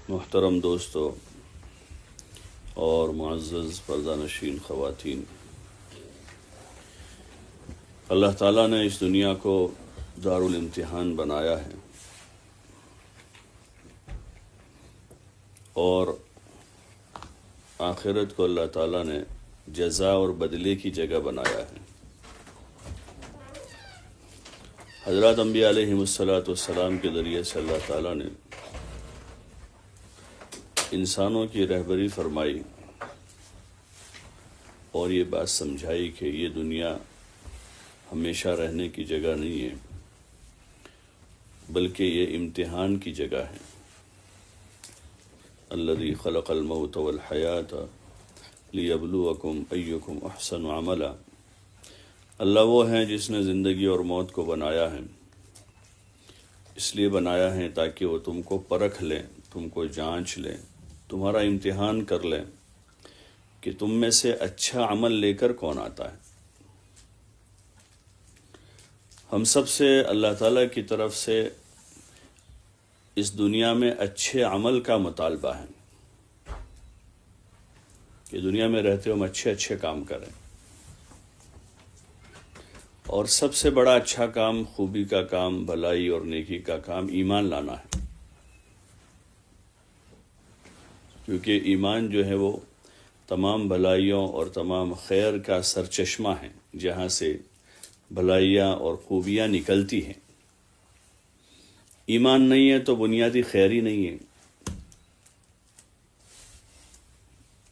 محترم دوستو اور معزز پردہ نشین خواتین، اللہ تعالیٰ نے اس دنیا کو دارالامتحان بنایا ہے اور آخرت کو اللہ تعالیٰ نے جزا اور بدلے کی جگہ بنایا ہے۔ حضرات انبیاء علیہم السلام کے ذریعے سے اللہ تعالیٰ نے انسانوں کی رہبری فرمائی اور یہ بات سمجھائی کہ یہ دنیا ہمیشہ رہنے کی جگہ نہیں ہے، بلکہ یہ امتحان کی جگہ ہے۔ الذی خلق الموت والحیات لیبلوکم ایکم احسن عملا، اللہ وہ ہے جس نے زندگی اور موت کو بنایا ہے، اس لیے بنایا ہے تاکہ وہ تم کو پرکھ لیں، تم کو جانچ لیں، تمہارا امتحان کر لیں کہ تم میں سے اچھا عمل لے کر کون آتا ہے۔ ہم سب سے اللہ تعالیٰ کی طرف سے اس دنیا میں اچھے عمل کا مطالبہ ہے کہ دنیا میں رہتے ہم اچھے کام کریں، اور سب سے بڑا اچھا کام، خوبی کا کام، بھلائی اور نیکی کا کام ایمان لانا ہے، کیونکہ ایمان جو ہے وہ تمام بھلائیوں اور تمام خیر کا سرچشمہ ہے، جہاں سے بھلائیاں اور خوبیاں نکلتی ہیں۔ ایمان نہیں ہے تو بنیادی خیر ہی نہیں ہے۔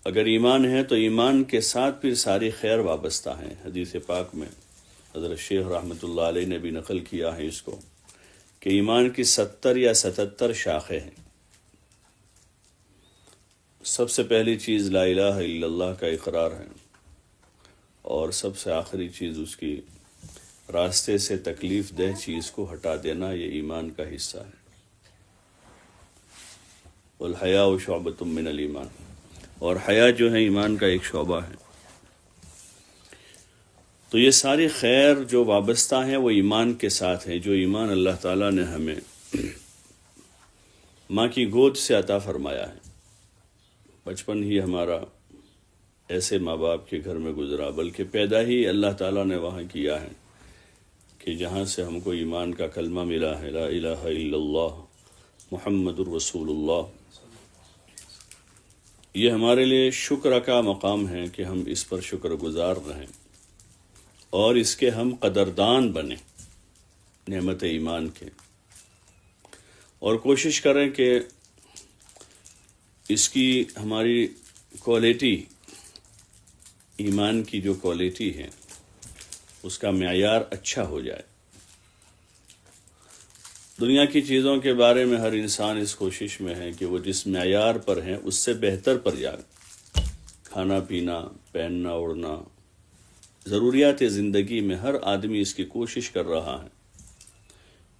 اگر ایمان ہے تو ایمان کے ساتھ پھر ساری خیر وابستہ ہیں۔ حدیث پاک میں حضرت شیخ رحمۃ اللہ علیہ نے بھی نقل کیا ہے اس کو کہ ایمان کی 70 یا 77 شاخیں ہیں۔ سب سے پہلی چیز لا الہ الا اللہ کا اقرار ہے، اور سب سے آخری چیز اس کی راستے سے تکلیف دہ چیز کو ہٹا دینا، یہ ایمان کا حصہ ہے۔ والحیاء شعبۃ من الایمان، اور حیا جو ہے ایمان کا ایک شعبہ ہے۔ تو یہ ساری خیر جو وابستہ ہیں وہ ایمان کے ساتھ ہیں، جو ایمان اللہ تعالیٰ نے ہمیں ماں کی گود سے عطا فرمایا ہے۔ بچپن ہی ہمارا ایسے ماں باپ کے گھر میں گزرا، بلکہ پیدا ہی اللہ تعالیٰ نے وہاں کیا ہے کہ جہاں سے ہم کو ایمان کا کلمہ ملا ہے، لا الہ الا اللہ محمد الرسول اللہ۔ یہ ہمارے لیے شکر کا مقام ہے کہ ہم اس پر شکر گزار رہیں اور اس کے ہم قدردان بنیں، نعمت ایمان کے، اور کوشش کریں کہ اس کی ہماری کوالٹی، ایمان کی جو کوالٹی ہے اس کا معیار اچھا ہو جائے۔ دنیا کی چیزوں کے بارے میں ہر انسان اس کوشش میں ہے کہ وہ جس معیار پر ہیں اس سے بہتر پر جائے۔ کھانا پینا، پہننا اوڑھنا، ضروریات زندگی میں ہر آدمی اس کی کوشش کر رہا ہے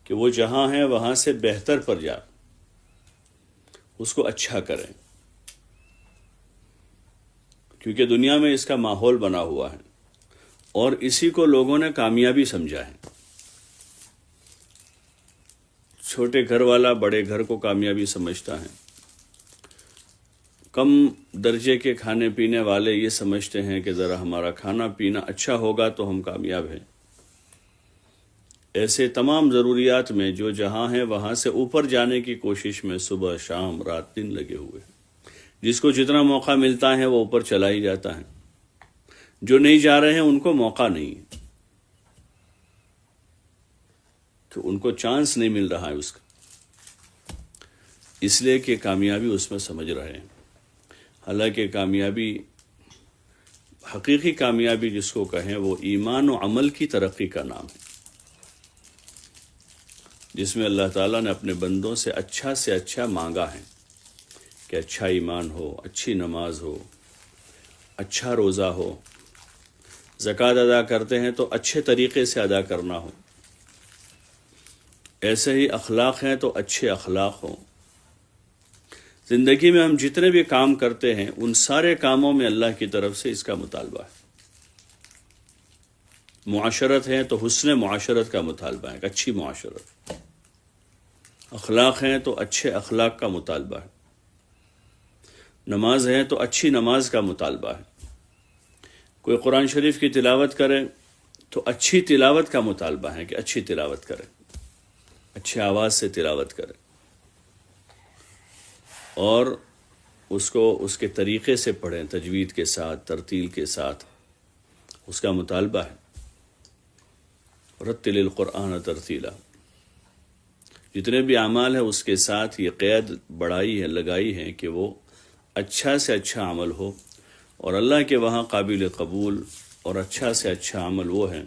کہ وہ جہاں ہے وہاں سے بہتر پر جائے، اس کو اچھا کریں، کیونکہ دنیا میں اس کا ماحول بنا ہوا ہے اور اسی کو لوگوں نے کامیابی سمجھا ہے۔ چھوٹے گھر والا بڑے گھر کو کامیابی سمجھتا ہے، کم درجے کے کھانے پینے والے یہ سمجھتے ہیں کہ ذرا ہمارا کھانا پینا اچھا ہوگا تو ہم کامیاب ہیں۔ ایسے تمام ضروریات میں جو جہاں ہیں وہاں سے اوپر جانے کی کوشش میں صبح شام رات دن لگے ہوئے ہیں۔ جس کو جتنا موقع ملتا ہے وہ اوپر چلا ہی جاتا ہے، جو نہیں جا رہے ہیں ان کو موقع نہیں ہے، تو ان کو چانس نہیں مل رہا ہے اس کا، اس لیے کہ کامیابی اس میں سمجھ رہے ہیں۔ حالانکہ کامیابی، حقیقی کامیابی جس کو کہیں، وہ ایمان و عمل کی ترقی کا نام ہے، جس میں اللہ تعالیٰ نے اپنے بندوں سے اچھا مانگا ہے کہ اچھا ایمان ہو، اچھی نماز ہو، اچھا روزہ ہو، زکوٰۃ ادا کرتے ہیں تو اچھے طریقے سے ادا کرنا ہو، ایسے ہی اخلاق ہیں تو اچھے اخلاق ہوں۔ زندگی میں ہم جتنے بھی کام کرتے ہیں ان سارے کاموں میں اللہ کی طرف سے اس کا مطالبہ ہے۔ معاشرت ہے تو حسن معاشرت کا مطالبہ ہے، اچھی معاشرت۔ اخلاق ہیں تو اچھے اخلاق کا مطالبہ ہے۔ نماز ہے تو اچھی نماز کا مطالبہ ہے. کوئی قرآن شریف کی تلاوت کرے تو اچھی تلاوت کا مطالبہ ہے کہ اچھی تلاوت کرے، اچھی آواز سے تلاوت کرے، اور اس کو اس کے طریقے سے پڑھیں، تجوید کے ساتھ، ترتیل کے ساتھ. اس کا مطالبہ ہے. رتل القرآن ترتیلا. جتنے بھی اعمال ہیں اس کے ساتھ یہ قید بڑھائی ہے، لگائی ہے کہ وہ اچھا سے اچھا عمل ہو، اور اللہ کے وہاں قابل قبول اور اچھا سے اچھا عمل وہ ہے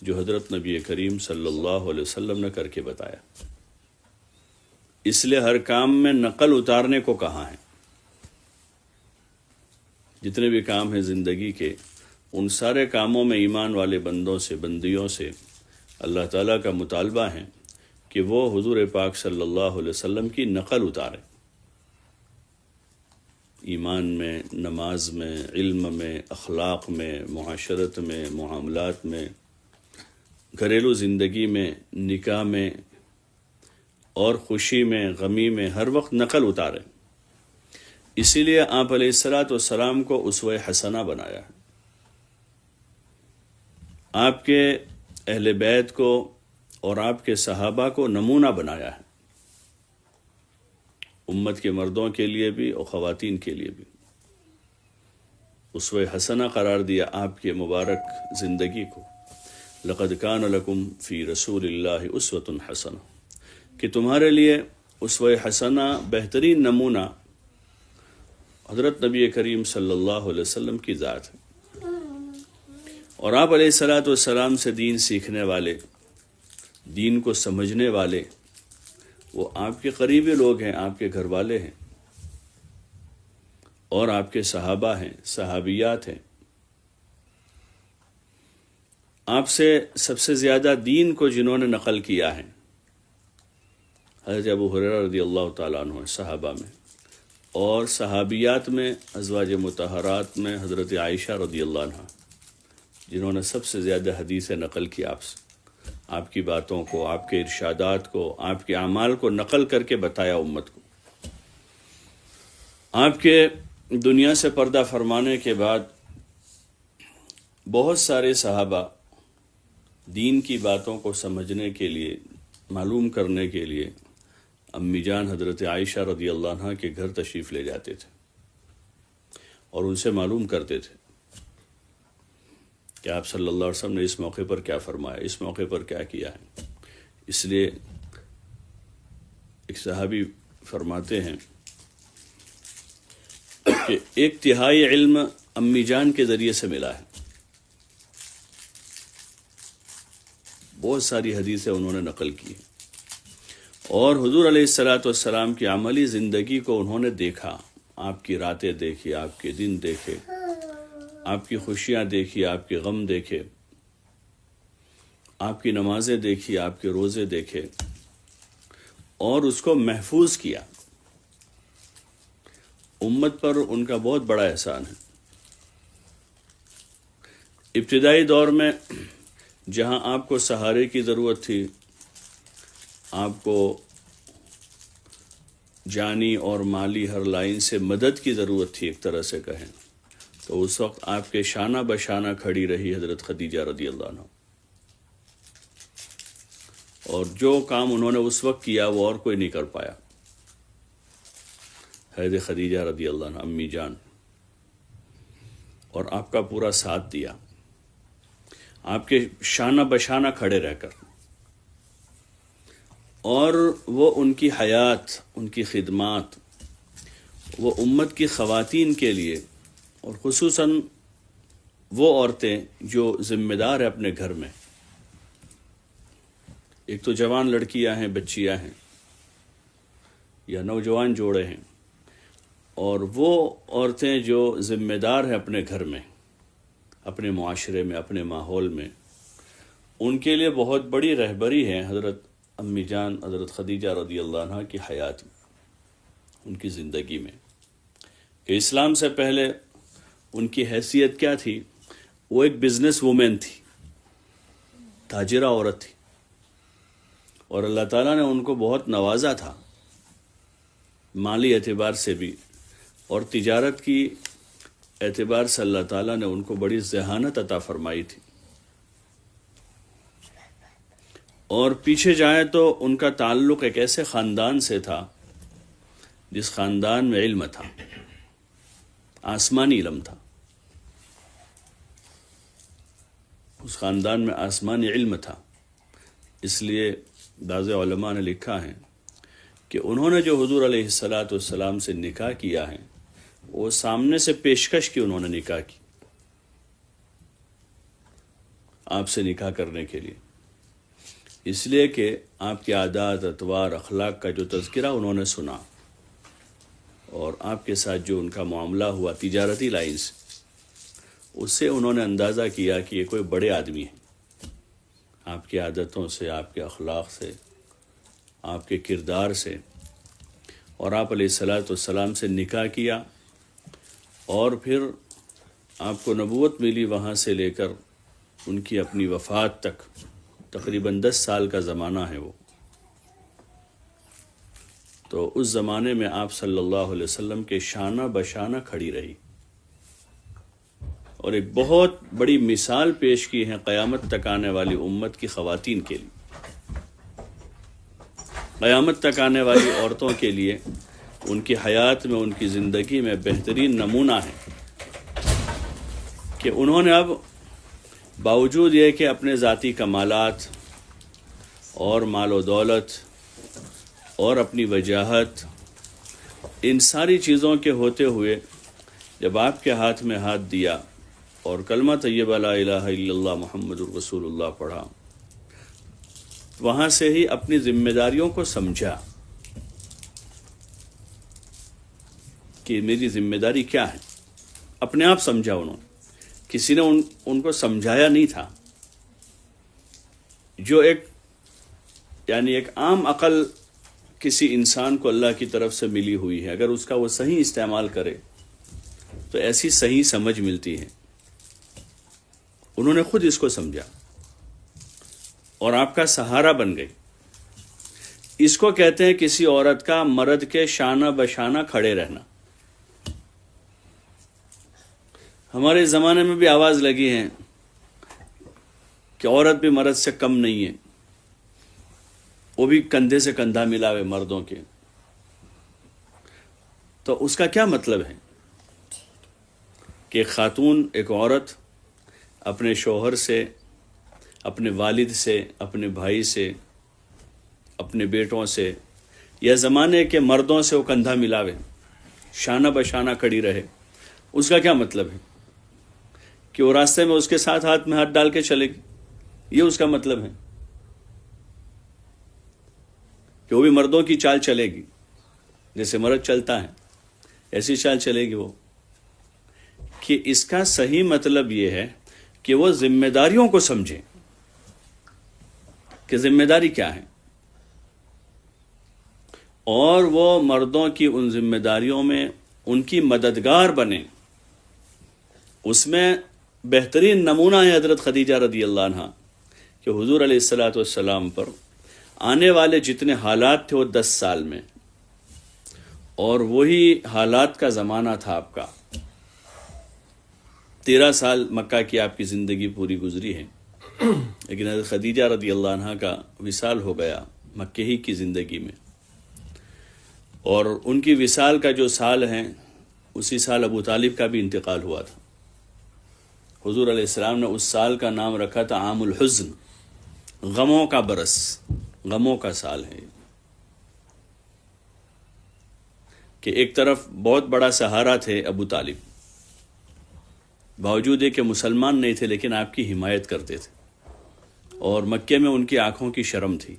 جو حضرت نبی کریم صلی اللہ علیہ وسلم نے کر کے بتایا. اس لیے ہر کام میں نقل اتارنے کو کہا ہے. جتنے بھی کام ہیں زندگی کے، ان سارے کاموں میں ایمان والے بندوں سے، بندیوں سے اللہ تعالیٰ کا مطالبہ ہے کہ وہ حضور پاک صلی اللہ علیہ وسلم کی نقل اتاریں. ایمان میں، نماز میں، علم میں، اخلاق میں، معاشرت میں، معاملات میں، گھریلو زندگی میں، نکاح میں، اور خوشی میں، غمی میں، ہر وقت نقل اتاریں. اسی لیے آپ علیہ السلام کو اسوہ حسنہ بنایا ہے. آپ کے اہل بیت کو اور آپ کے صحابہ کو نمونہ بنایا ہے، امت کے مردوں کے لیے بھی اور خواتین کے لیے بھی. اسوہ حسنہ قرار دیا آپ کے مبارک زندگی کو. لقد کان لکم فی رسول اللہ اسوۃ حسنہ، کہ تمہارے لیے اسوہ حسنہ، بہترین نمونہ حضرت نبی کریم صلی اللہ علیہ وسلم کی ذات ہے. اور آپ علیہ السلام سے دین سیکھنے والے، دین کو سمجھنے والے، وہ آپ کے قریبی لوگ ہیں، آپ کے گھر والے ہیں، اور آپ کے صحابہ ہیں، صحابیات ہیں. آپ سے سب سے زیادہ دین کو جنہوں نے نقل کیا ہے حضرت ابو ہریرہ رضی اللہ تعالیٰ عنہ صحابہ میں، اور صحابیات میں ازواج مطہرات میں حضرت عائشہ رضی اللہ عنہ، جنہوں نے سب سے زیادہ حدیثیں نقل کی آپ سے، آپ کی باتوں کو، آپ کے ارشادات کو، آپ کے اعمال کو نقل کر کے بتایا امت کو. آپ کے دنیا سے پردہ فرمانے کے بعد بہت سارے صحابہ دین کی باتوں کو سمجھنے کے لیے، معلوم کرنے کے لیے امی جان حضرت عائشہ رضی اللہ عنہ کے گھر تشریف لے جاتے تھے اور ان سے معلوم کرتے تھے کہ آپ صلی اللہ علیہ وسلم نے اس موقع پر کیا فرمایا، اس موقع پر کیا کیا ہے. اس لیے ایک صحابی فرماتے ہیں کہ 1/3 علم امی جان کے ذریعے سے ملا ہے. بہت ساری حدیثیں انہوں نے نقل کی، اور حضور علیہ السلام کی عملی زندگی کو انہوں نے دیکھا. آپ کی راتیں دیکھی، آپ کے دن دیکھے، آپ کی خوشیاں دیکھی، آپ کے غم دیکھے، آپ کی نمازیں دیکھی، آپ کے روزے دیکھے، اور اس کو محفوظ کیا. امت پر ان کا بہت بڑا احسان ہے. ابتدائی دور میں جہاں آپ کو سہارے کی ضرورت تھی، آپ کو جانی اور مالی ہر لائن سے مدد کی ضرورت تھی، ایک طرح سے کہیں تو اس وقت آپ کے شانہ بشانہ کھڑی رہی حضرت خدیجہ رضی اللہ عنہ، اور جو کام انہوں نے اس وقت کیا وہ اور کوئی نہیں کر پایا. حضرت خدیجہ رضی اللہ عنہ امی جان، اور آپ کا پورا ساتھ دیا، آپ کے شانہ بشانہ کھڑے رہ کر. اور وہ ان کی حیات، ان کی خدمات، وہ امت کی خواتین کے لیے، اور خصوصاً وہ عورتیں جو ذمہ دار ہیں اپنے گھر میں، ایک تو جوان لڑکیاں ہیں، بچیاں ہیں، یا نوجوان جوڑے ہیں، اور وہ عورتیں جو ذمہ دار ہیں اپنے گھر میں، اپنے معاشرے میں، اپنے ماحول میں، ان کے لیے بہت بڑی رہبری ہے حضرت امی جان حضرت خدیجہ رضی اللہ عنہ کی حیات میں، ان کی زندگی میں. کہ اسلام سے پہلے ان کی حیثیت کیا تھی؟ وہ ایک بزنس وومن تھی، تاجرہ عورت تھی، اور اللہ تعالیٰ نے ان کو بہت نوازا تھا، مالی اعتبار سے بھی اور تجارت کی اعتبار سے اللہ تعالیٰ نے ان کو بڑی ذہانت عطا فرمائی تھی. اور پیچھے جائیں تو ان کا تعلق ایک ایسے خاندان سے تھا جس خاندان میں علم تھا، آسمانی علم تھا. اس خاندان میں آسمانی علم تھا. اس لیے بعض علماء نے لکھا ہے کہ انہوں نے جو حضور علیہ السلام سے نکاح کیا ہے وہ سامنے سے پیشکش کی انہوں نے نکاح کی آپ سے نکاح کرنے کے لیے، اس لیے کہ آپ کے عادات، اطوار، اخلاق کا جو تذکرہ انہوں نے سنا اور آپ کے ساتھ جو ان کا معاملہ ہوا تجارتی لائن سے، اس سے انہوں نے اندازہ کیا کہ یہ کوئی بڑے آدمی ہیں. آپ کی عادتوں سے، آپ کے اخلاق سے، آپ کے کردار سے. اور آپ علیہ السلام سے نکاح کیا اور پھر آپ کو نبوت ملی، وہاں سے لے کر ان کی اپنی وفات تک تقریباً 10 سال کا زمانہ ہے وہ. تو اس زمانے میں آپ صلی اللہ علیہ وسلم کے شانہ بشانہ کھڑی رہی اور ایک بہت بڑی مثال پیش کی ہے قیامت تک آنے والی امت کی خواتین کے لیے. قیامت تک آنے والی عورتوں کے لیے ان کی حیات میں، ان کی زندگی میں بہترین نمونہ ہے کہ انہوں نے اب باوجود یہ کہ اپنے ذاتی کمالات اور مال و دولت اور اپنی وجاہت، ان ساری چیزوں کے ہوتے ہوئے جب آپ کے ہاتھ میں ہاتھ دیا اور کلمہ طیبہ لا الہ الا اللہ محمد الرسول اللہ پڑھا، وہاں سے ہی اپنی ذمہ داریوں کو سمجھا کہ میری ذمہ داری کیا ہے. اپنے آپ سمجھا انہوں نے، کسی نے ان کو سمجھایا نہیں تھا. جو ایک عام عقل کسی انسان کو اللہ کی طرف سے ملی ہوئی ہے، اگر اس کا وہ صحیح استعمال کرے تو ایسی صحیح سمجھ ملتی ہے. انہوں نے خود اس کو سمجھا اور آپ کا سہارا بن گئی. اس کو کہتے ہیں کسی عورت کا مرد کے شانہ بشانہ کھڑے رہنا. ہمارے زمانے میں بھی آواز لگی ہے کہ عورت بھی مرد سے کم نہیں ہے، وہ بھی کندھے سے کندھا ملاوے مردوں کے. تو اس کا کیا مطلب ہے کہ ایک خاتون، ایک عورت اپنے شوہر سے، اپنے والد سے، اپنے بھائی سے، اپنے بیٹوں سے یا زمانے کے مردوں سے وہ کندھا ملاوے، شانہ بشانہ کھڑی رہے. اس کا کیا مطلب ہے کہ وہ راستے میں اس کے ساتھ ہاتھ میں ہاتھ ڈال کے چلے گی؟ یہ اس کا مطلب ہے کہ وہ بھی مردوں کی چال چلے گی، جیسے مرد چلتا ہے ایسی چال چلے گی وہ. کہ اس کا صحیح مطلب یہ ہے کہ وہ ذمہ داریوں کو سمجھیں کہ ذمہ داری کیا ہے، اور وہ مردوں کی ان ذمہ داریوں میں ان کی مددگار بنے. اس میں بہترین نمونہ ہے حضرت خدیجہ رضی اللہ عنہ کہ حضور علیہ السلام پر آنے والے جتنے حالات تھے وہ 10 سال میں، اور وہی حالات کا زمانہ تھا آپ کا. 13 سال مکہ کی آپ کی زندگی پوری گزری ہے، لیکن حضرت خدیجہ رضی اللہ عنہ کا وصال ہو گیا مکہ ہی کی زندگی میں. اور ان کی وصال کا جو سال ہے اسی سال ابو طالب کا بھی انتقال ہوا تھا. حضور علیہ السلام نے اس سال کا نام رکھا تھا عام الحزن، غموں کا برس، غموں کا سال ہے. کہ ایک طرف بہت بڑا سہارا تھے ابو طالب، باوجود ہے کہ مسلمان نہیں تھے لیکن آپ کی حمایت کرتے تھے، اور مکے میں ان کی آنکھوں کی شرم تھی.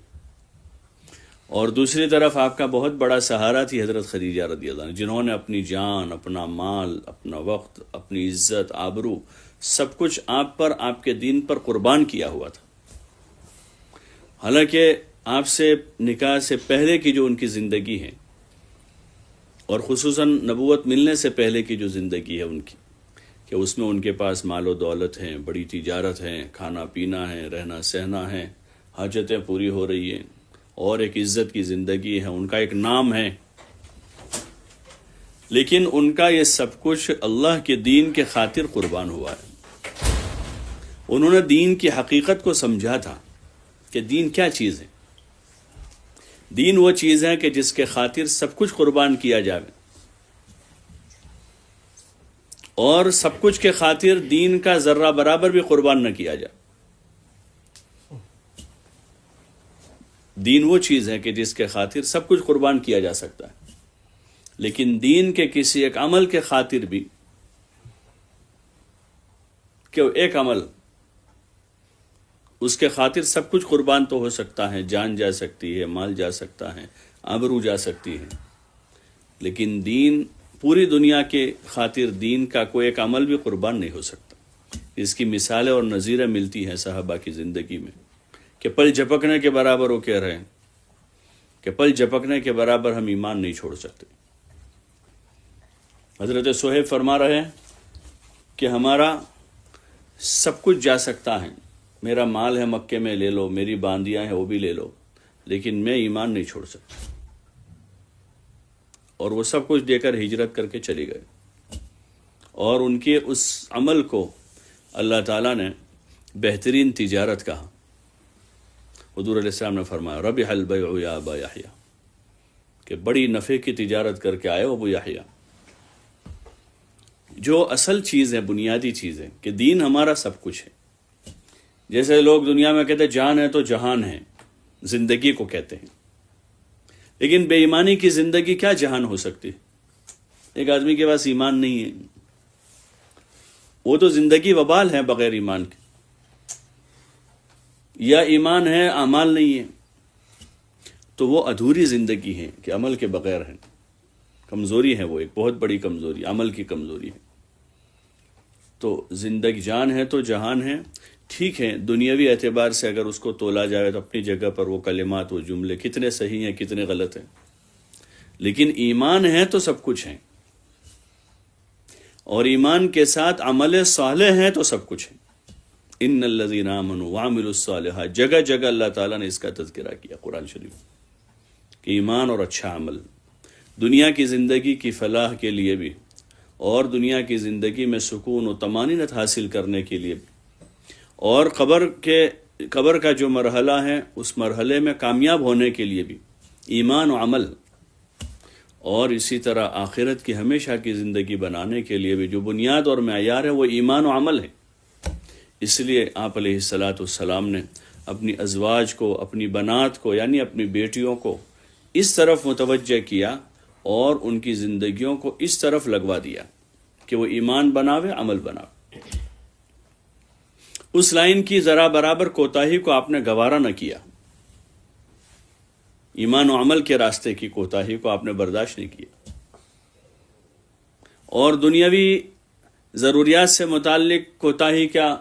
اور دوسری طرف آپ کا بہت بڑا سہارا تھی حضرت خدیجہ رضی اللہ عنہ، جنہوں نے اپنی جان، اپنا مال، اپنا وقت، اپنی عزت، آبرو، سب کچھ آپ پر، آپ کے دین پر قربان کیا ہوا تھا. حالانکہ آپ سے نکاح سے پہلے کی جو ان کی زندگی ہے، اور خصوصاً نبوت ملنے سے پہلے کی جو زندگی ہے ان کی، کہ اس میں ان کے پاس مال و دولت ہیں، بڑی تجارت ہے، کھانا پینا ہے، رہنا سہنا ہے، حاجتیں پوری ہو رہی ہیں، اور ایک عزت کی زندگی ہے، ان کا ایک نام ہے. لیکن ان کا یہ سب کچھ اللہ کے دین کے خاطر قربان ہوا ہے۔ انہوں نے دین کی حقیقت کو سمجھا تھا کہ دین کیا چیز ہے۔ دین وہ چیز ہے کہ جس کے خاطر سب کچھ قربان کیا جائے، اور سب کچھ کے خاطر دین کا ذرہ برابر بھی قربان نہ کیا جائے۔ دین وہ چیز ہے کہ جس کے خاطر سب کچھ قربان کیا جا سکتا ہے، لیکن دین کے کسی ایک عمل کے خاطر بھی، کہ ایک عمل اس کے خاطر سب کچھ قربان تو ہو سکتا ہے، جان جا سکتی ہے، مال جا سکتا ہے، آبرو جا سکتی ہے، لیکن دین، پوری دنیا کے خاطر دین کا کوئی ایک عمل بھی قربان نہیں ہو سکتا۔ اس کی مثالیں اور نظیریں ملتی ہیں صحابہ کی زندگی میں، کہ پل جھپکنے کے برابر وہ کہہ رہے ہیں کہ پل جھپکنے کے برابر ہم ایمان نہیں چھوڑ سکتے۔ حضرت صہیب فرما رہے ہیں کہ ہمارا سب کچھ جا سکتا ہے، میرا مال ہے مکے میں لے لو، میری باندیاں ہیں وہ بھی لے لو، لیکن میں ایمان نہیں چھوڑ سکتا۔ اور وہ سب کچھ دے کر ہجرت کر کے چلے گئے، اور ان کے اس عمل کو اللہ تعالیٰ نے بہترین تجارت کہا۔ حضور علیہ السلام نے فرمایا ربح البیع یا ابا یحییٰ، کہ بڑی نفع کی تجارت کر کے آئے ابو یحییٰ۔ جو اصل چیز ہے، بنیادی چیز ہے کہ دین ہمارا سب کچھ ہے۔ جیسے لوگ دنیا میں کہتے ہیں جان ہے تو جہان ہے، زندگی کو کہتے ہیں، لیکن بے ایمانی کی زندگی کیا جہان ہو سکتی ہے؟ ایک آدمی کے پاس ایمان نہیں ہے، وہ تو زندگی وبال ہے بغیر ایمان کے، یا ایمان ہے اعمال نہیں ہے، تو وہ ادھوری زندگی ہے کہ عمل کے بغیر ہے۔ کمزوری ہے، وہ ایک بہت بڑی کمزوری، عمل کی کمزوری ہے۔ تو زندگی جان ہے تو جہان ہے، ٹھیک ہے، دنیاوی اعتبار سے اگر اس کو تولا جائے تو اپنی جگہ پر وہ کلمات، وہ جملے کتنے صحیح ہیں کتنے غلط ہیں، لیکن ایمان ہے تو سب کچھ ہے، اور ایمان کے ساتھ عمل صالح ہے تو سب کچھ ہے۔ ان الذین آمنوا وعملوا الصالحات، جگہ جگہ اللہ تعالیٰ نے اس کا تذکرہ کیا قرآن شریف کہ ایمان اور اچھا عمل دنیا کی زندگی کی فلاح کے لیے بھی، اور دنیا کی زندگی میں سکون و طمانینت حاصل کرنے کے لیے بھی، اور قبر کا جو مرحلہ ہے اس مرحلے میں کامیاب ہونے کے لیے بھی ایمان و عمل، اور اسی طرح آخرت کی ہمیشہ کی زندگی بنانے کے لیے بھی جو بنیاد اور معیار ہے وہ ایمان و عمل ہے۔ اس لیے آپ علیہ الصلاۃ والسلام نے اپنی ازواج کو، اپنی بنات کو یعنی اپنی بیٹیوں کو اس طرف متوجہ کیا اور ان کی زندگیوں کو اس طرف لگوا دیا کہ وہ ایمان بناوے، عمل بناوے۔ اس لائن کی ذرا برابر کوتاہی کو آپ نے گوارا نہ کیا، ایمان و عمل کے راستے کی کوتاہی کو آپ نے برداشت نہیں کیا، اور دنیاوی ضروریات سے متعلق کوتاہی کیا،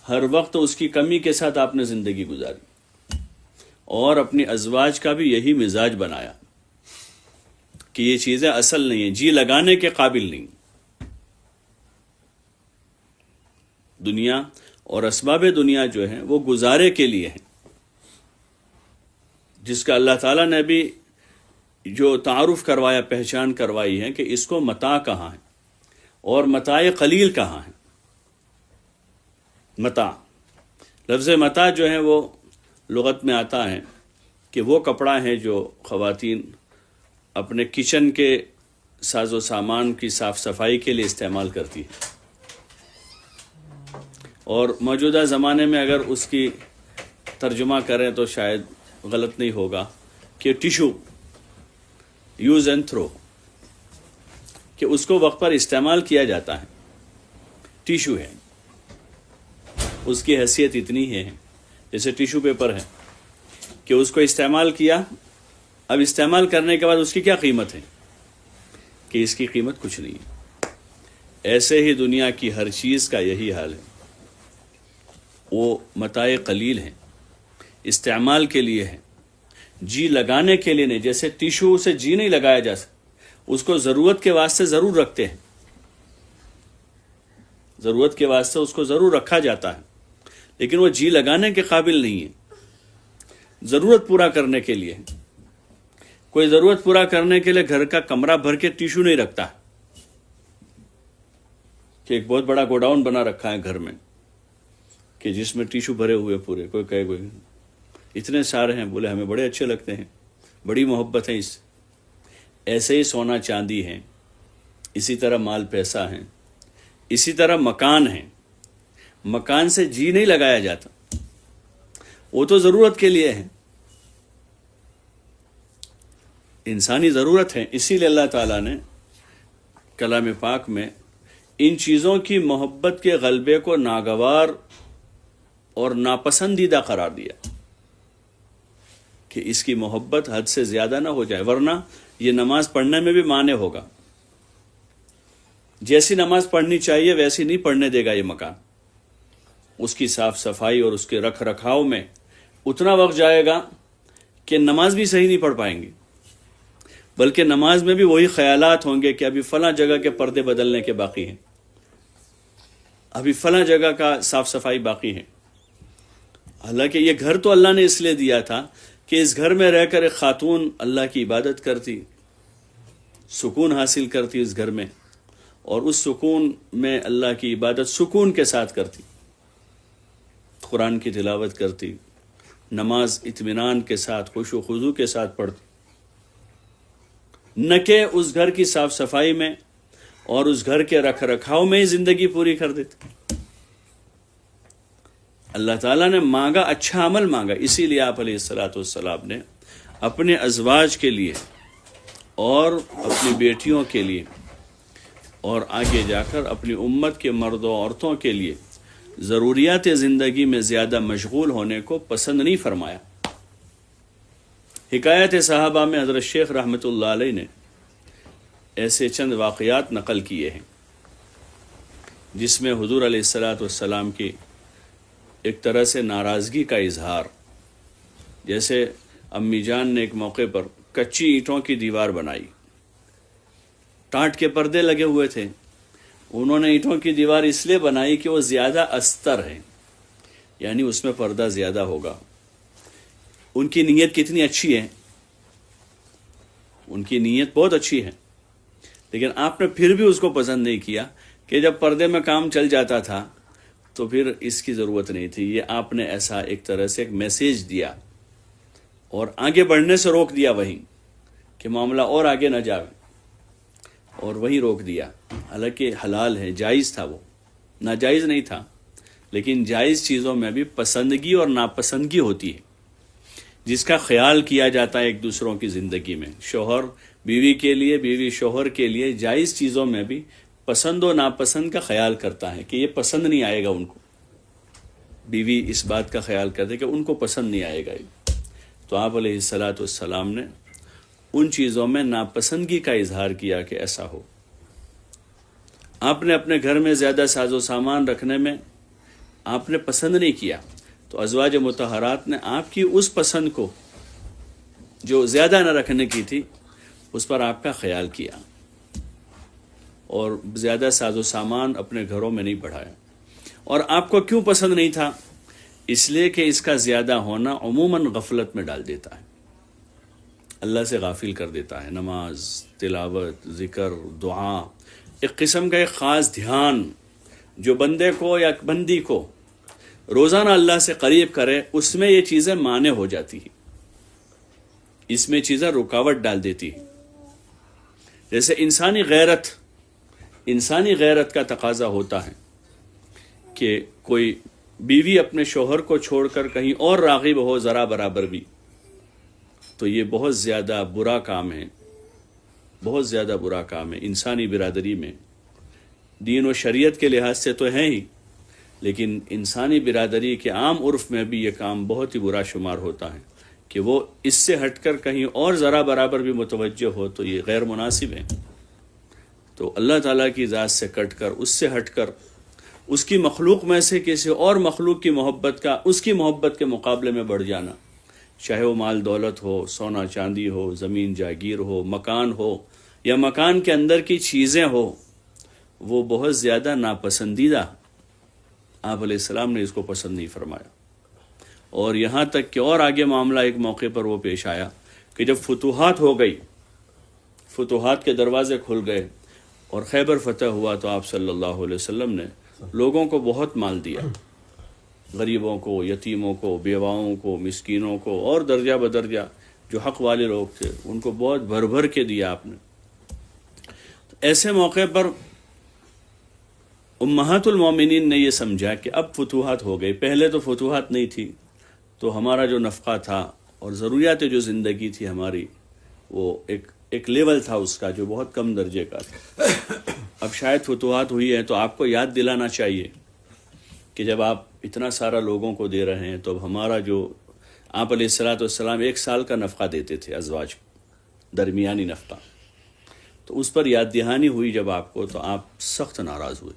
ہر وقت اس کی کمی کے ساتھ آپ نے زندگی گزاری، اور اپنی ازواج کا بھی یہی مزاج بنایا کہ یہ چیزیں اصل نہیں ہیں، جی لگانے کے قابل نہیں۔ دنیا اور اسباب دنیا جو ہیں وہ گزارے کے لیے ہیں، جس کا اللہ تعالیٰ نے بھی جو تعارف کروایا، پہچان کروائی ہے کہ اس کو متاع کہاں ہے اور متاع قلیل کہاں ہے۔ متاع، لفظ متاع جو ہے وہ لغت میں آتا ہے کہ وہ کپڑا ہے جو خواتین اپنے کچن کے ساز و سامان کی صاف صفائی کے لیے استعمال کرتی ہے، اور موجودہ زمانے میں اگر اس کی ترجمہ کریں تو شاید غلط نہیں ہوگا کہ ٹیشو، یوز اینڈ تھرو، کہ اس کو وقت پر استعمال کیا جاتا ہے، ٹیشو ہے، اس کی حیثیت اتنی ہے جیسے ٹیشو پیپر ہے کہ اس کو استعمال کیا، اب استعمال کرنے کے بعد اس کی کیا قیمت ہے کہ اس کی قیمت کچھ نہیں ہے۔ ایسے ہی دنیا کی ہر چیز کا یہی حال ہے، وہ متاع قلیل ہیں، استعمال کے لیے ہے، جی لگانے کے لیے نہیں۔ جیسے ٹیشو سے جی نہیں لگایا جا سکتا، اس کو ضرورت کے واسطے ضرور رکھتے ہیں، ضرورت کے واسطے اس کو ضرور رکھا جاتا ہے، لیکن وہ جی لگانے کے قابل نہیں ہے، ضرورت پورا کرنے کے لیے۔ کوئی ضرورت پورا کرنے کے لیے گھر کا کمرہ بھر کے ٹیشو نہیں رکھتا، کہ ایک بہت بڑا گوڈاؤن بنا رکھا ہے گھر میں کہ جس میں ٹیشو بھرے ہوئے پورے، کوئی کہے کوئی اتنے سارے ہیں، بولے ہمیں بڑے اچھے لگتے ہیں، بڑی محبت ہے اس سے۔ ایسے ہی سونا چاندی ہے، اسی طرح مال پیسہ ہے، اسی طرح مکان ہے۔ مکان سے جی نہیں لگایا جاتا، وہ تو ضرورت کے لیے ہے، انسانی ضرورت ہے۔ اسی لیے اللہ تعالیٰ نے کلام پاک میں ان چیزوں کی محبت کے غلبے کو ناگوار اور ناپسندیدہ قرار دیا کہ اس کی محبت حد سے زیادہ نہ ہو جائے، ورنہ یہ نماز پڑھنے میں بھی مانع ہوگا۔ جیسی نماز پڑھنی چاہیے ویسی نہیں پڑھنے دے گا یہ مکان، اس کی صاف صفائی اور اس کے رکھ رکھاؤ میں اتنا وقت جائے گا کہ نماز بھی صحیح نہیں پڑھ پائیں گے، بلکہ نماز میں بھی وہی خیالات ہوں گے کہ ابھی فلاں جگہ کے پردے بدلنے کے باقی ہیں، ابھی فلاں جگہ کا صاف صفائی باقی ہے۔ حالانکہ یہ گھر تو اللہ نے اس لیے دیا تھا کہ اس گھر میں رہ کر ایک خاتون اللہ کی عبادت کرتی، سکون حاصل کرتی اس گھر میں، اور اس سکون میں اللہ کی عبادت سکون کے ساتھ کرتی، قرآن کی تلاوت کرتی، نماز اطمینان کے ساتھ خشوع و خضوع کے ساتھ پڑھتی، نہ کہ اس گھر کی صاف صفائی میں اور اس گھر کے رکھ رکھاؤ میں ہی زندگی پوری کر دیتی۔ اللہ تعالیٰ نے مانگا، اچھا عمل مانگا، اسی لیے آپ علیہ السلام نے اپنے ازواج کے لیے اور اپنی بیٹیوں کے لیے اور آگے جا کر اپنی امت کے مرد و عورتوں کے لیے ضروریات زندگی میں زیادہ مشغول ہونے کو پسند نہیں فرمایا۔ حکایت صحابہ میں حضرت شیخ رحمۃ اللہ علیہ نے ایسے چند واقعات نقل کیے ہیں جس میں حضور علیہ السلام کی ایک طرح سے ناراضگی کا اظہار، جیسے امی جان نے ایک موقع پر کچی اینٹوں کی دیوار بنائی، ٹاٹ کے پردے لگے ہوئے تھے، انہوں نے اینٹوں کی دیوار اس لیے بنائی کہ وہ زیادہ استر ہے، یعنی اس میں پردہ زیادہ ہوگا۔ ان کی نیت کتنی اچھی ہے، ان کی نیت بہت اچھی ہے، لیکن آپ نے پھر بھی اس کو پسند نہیں کیا کہ جب پردے میں کام چل جاتا تھا تو پھر اس کی ضرورت نہیں تھی۔ یہ آپ نے ایسا ایک طرح سے ایک میسیج دیا اور آگے بڑھنے سے روک دیا وہیں کہ معاملہ اور آگے نہ جائے، اور وہیں روک دیا۔ حالانکہ حلال ہے، جائز تھا، وہ ناجائز نہیں تھا، لیکن جائز چیزوں میں بھی پسندگی اور ناپسندگی ہوتی ہے جس کا خیال کیا جاتا ہے ایک دوسروں کی زندگی میں۔ شوہر بیوی کے لیے، بیوی شوہر کے لیے جائز چیزوں میں بھی پسند و ناپسند کا خیال کرتا ہے کہ یہ پسند نہیں آئے گا ان کو، بیوی اس بات کا خیال کرتے کہ ان کو پسند نہیں آئے گا۔ تو آپ علیہ السلام نے ان چیزوں میں ناپسندگی کا اظہار کیا کہ ایسا ہو۔ آپ نے اپنے گھر میں زیادہ ساز و سامان رکھنے میں آپ نے پسند نہیں کیا، تو ازواج مطہرات نے آپ کی اس پسند کو جو زیادہ نہ رکھنے کی تھی اس پر آپ کا خیال کیا اور زیادہ ساز و سامان اپنے گھروں میں نہیں بڑھایا۔ اور آپ کو کیوں پسند نہیں تھا؟ اس لیے کہ اس کا زیادہ ہونا عموماً غفلت میں ڈال دیتا ہے، اللہ سے غافل کر دیتا ہے۔ نماز، تلاوت، ذکر، دعا، ایک قسم کا ایک خاص دھیان جو بندے کو یا بندی کو روزانہ اللہ سے قریب کرے، اس میں یہ چیزیں مانع ہو جاتی ہیں، اس میں چیزیں رکاوٹ ڈال دیتی ہیں۔ جیسے انسانی غیرت کا تقاضا ہوتا ہے کہ کوئی بیوی اپنے شوہر کو چھوڑ کر کہیں اور راغب ہو ذرا برابر بھی، تو یہ بہت زیادہ برا کام ہے، بہت زیادہ برا کام ہے انسانی برادری میں۔ دین و شریعت کے لحاظ سے تو ہے ہی، لیکن انسانی برادری کے عام عرف میں بھی یہ کام بہت ہی برا شمار ہوتا ہے کہ وہ اس سے ہٹ کر کہیں اور ذرا برابر بھی متوجہ ہو، تو یہ غیر مناسب ہے۔ تو اللہ تعالیٰ کی ذات سے کٹ کر، اس سے ہٹ کر، اس کی مخلوق میں سے کسی اور مخلوق کی محبت کا اس کی محبت کے مقابلے میں بڑھ جانا، چاہے وہ مال دولت ہو، سونا چاندی ہو، زمین جاگیر ہو، مکان ہو، یا مکان کے اندر کی چیزیں ہو، وہ بہت زیادہ ناپسندیدہ۔ آپ علیہ السلام نے اس کو پسند نہیں فرمایا، اور یہاں تک کہ اور آگے معاملہ ایک موقع پر وہ پیش آیا کہ جب فتوحات ہو گئی، فتوحات کے دروازے کھل گئے، اور خیبر فتح ہوا تو آپ صلی اللہ علیہ وسلم نے لوگوں کو بہت مال دیا، غریبوں کو، یتیموں کو، بیواؤں کو، مسکینوں کو، اور درجہ بدرجہ جو حق والے لوگ تھے ان کو بہت بھر بھر کے دیا آپ نے۔ ایسے موقع پر امہات المومنین نے یہ سمجھا کہ اب فتوحات ہو گئی، پہلے تو فتوحات نہیں تھی تو ہمارا جو نفقہ تھا اور ضروریات جو زندگی تھی ہماری، وہ ایک لیول تھا اس کا جو بہت کم درجے کا تھا۔ اب شاید فتوحات ہوئی ہے تو آپ کو یاد دلانا چاہیے کہ جب آپ اتنا سارا لوگوں کو دے رہے ہیں تو اب ہمارا جو آپ علیہ السلام 1 سال کا نفقہ دیتے تھے ازواج کو، درمیانی نفقہ، تو اس پر یاد دہانی ہوئی جب آپ کو تو آپ سخت ناراض ہوئے،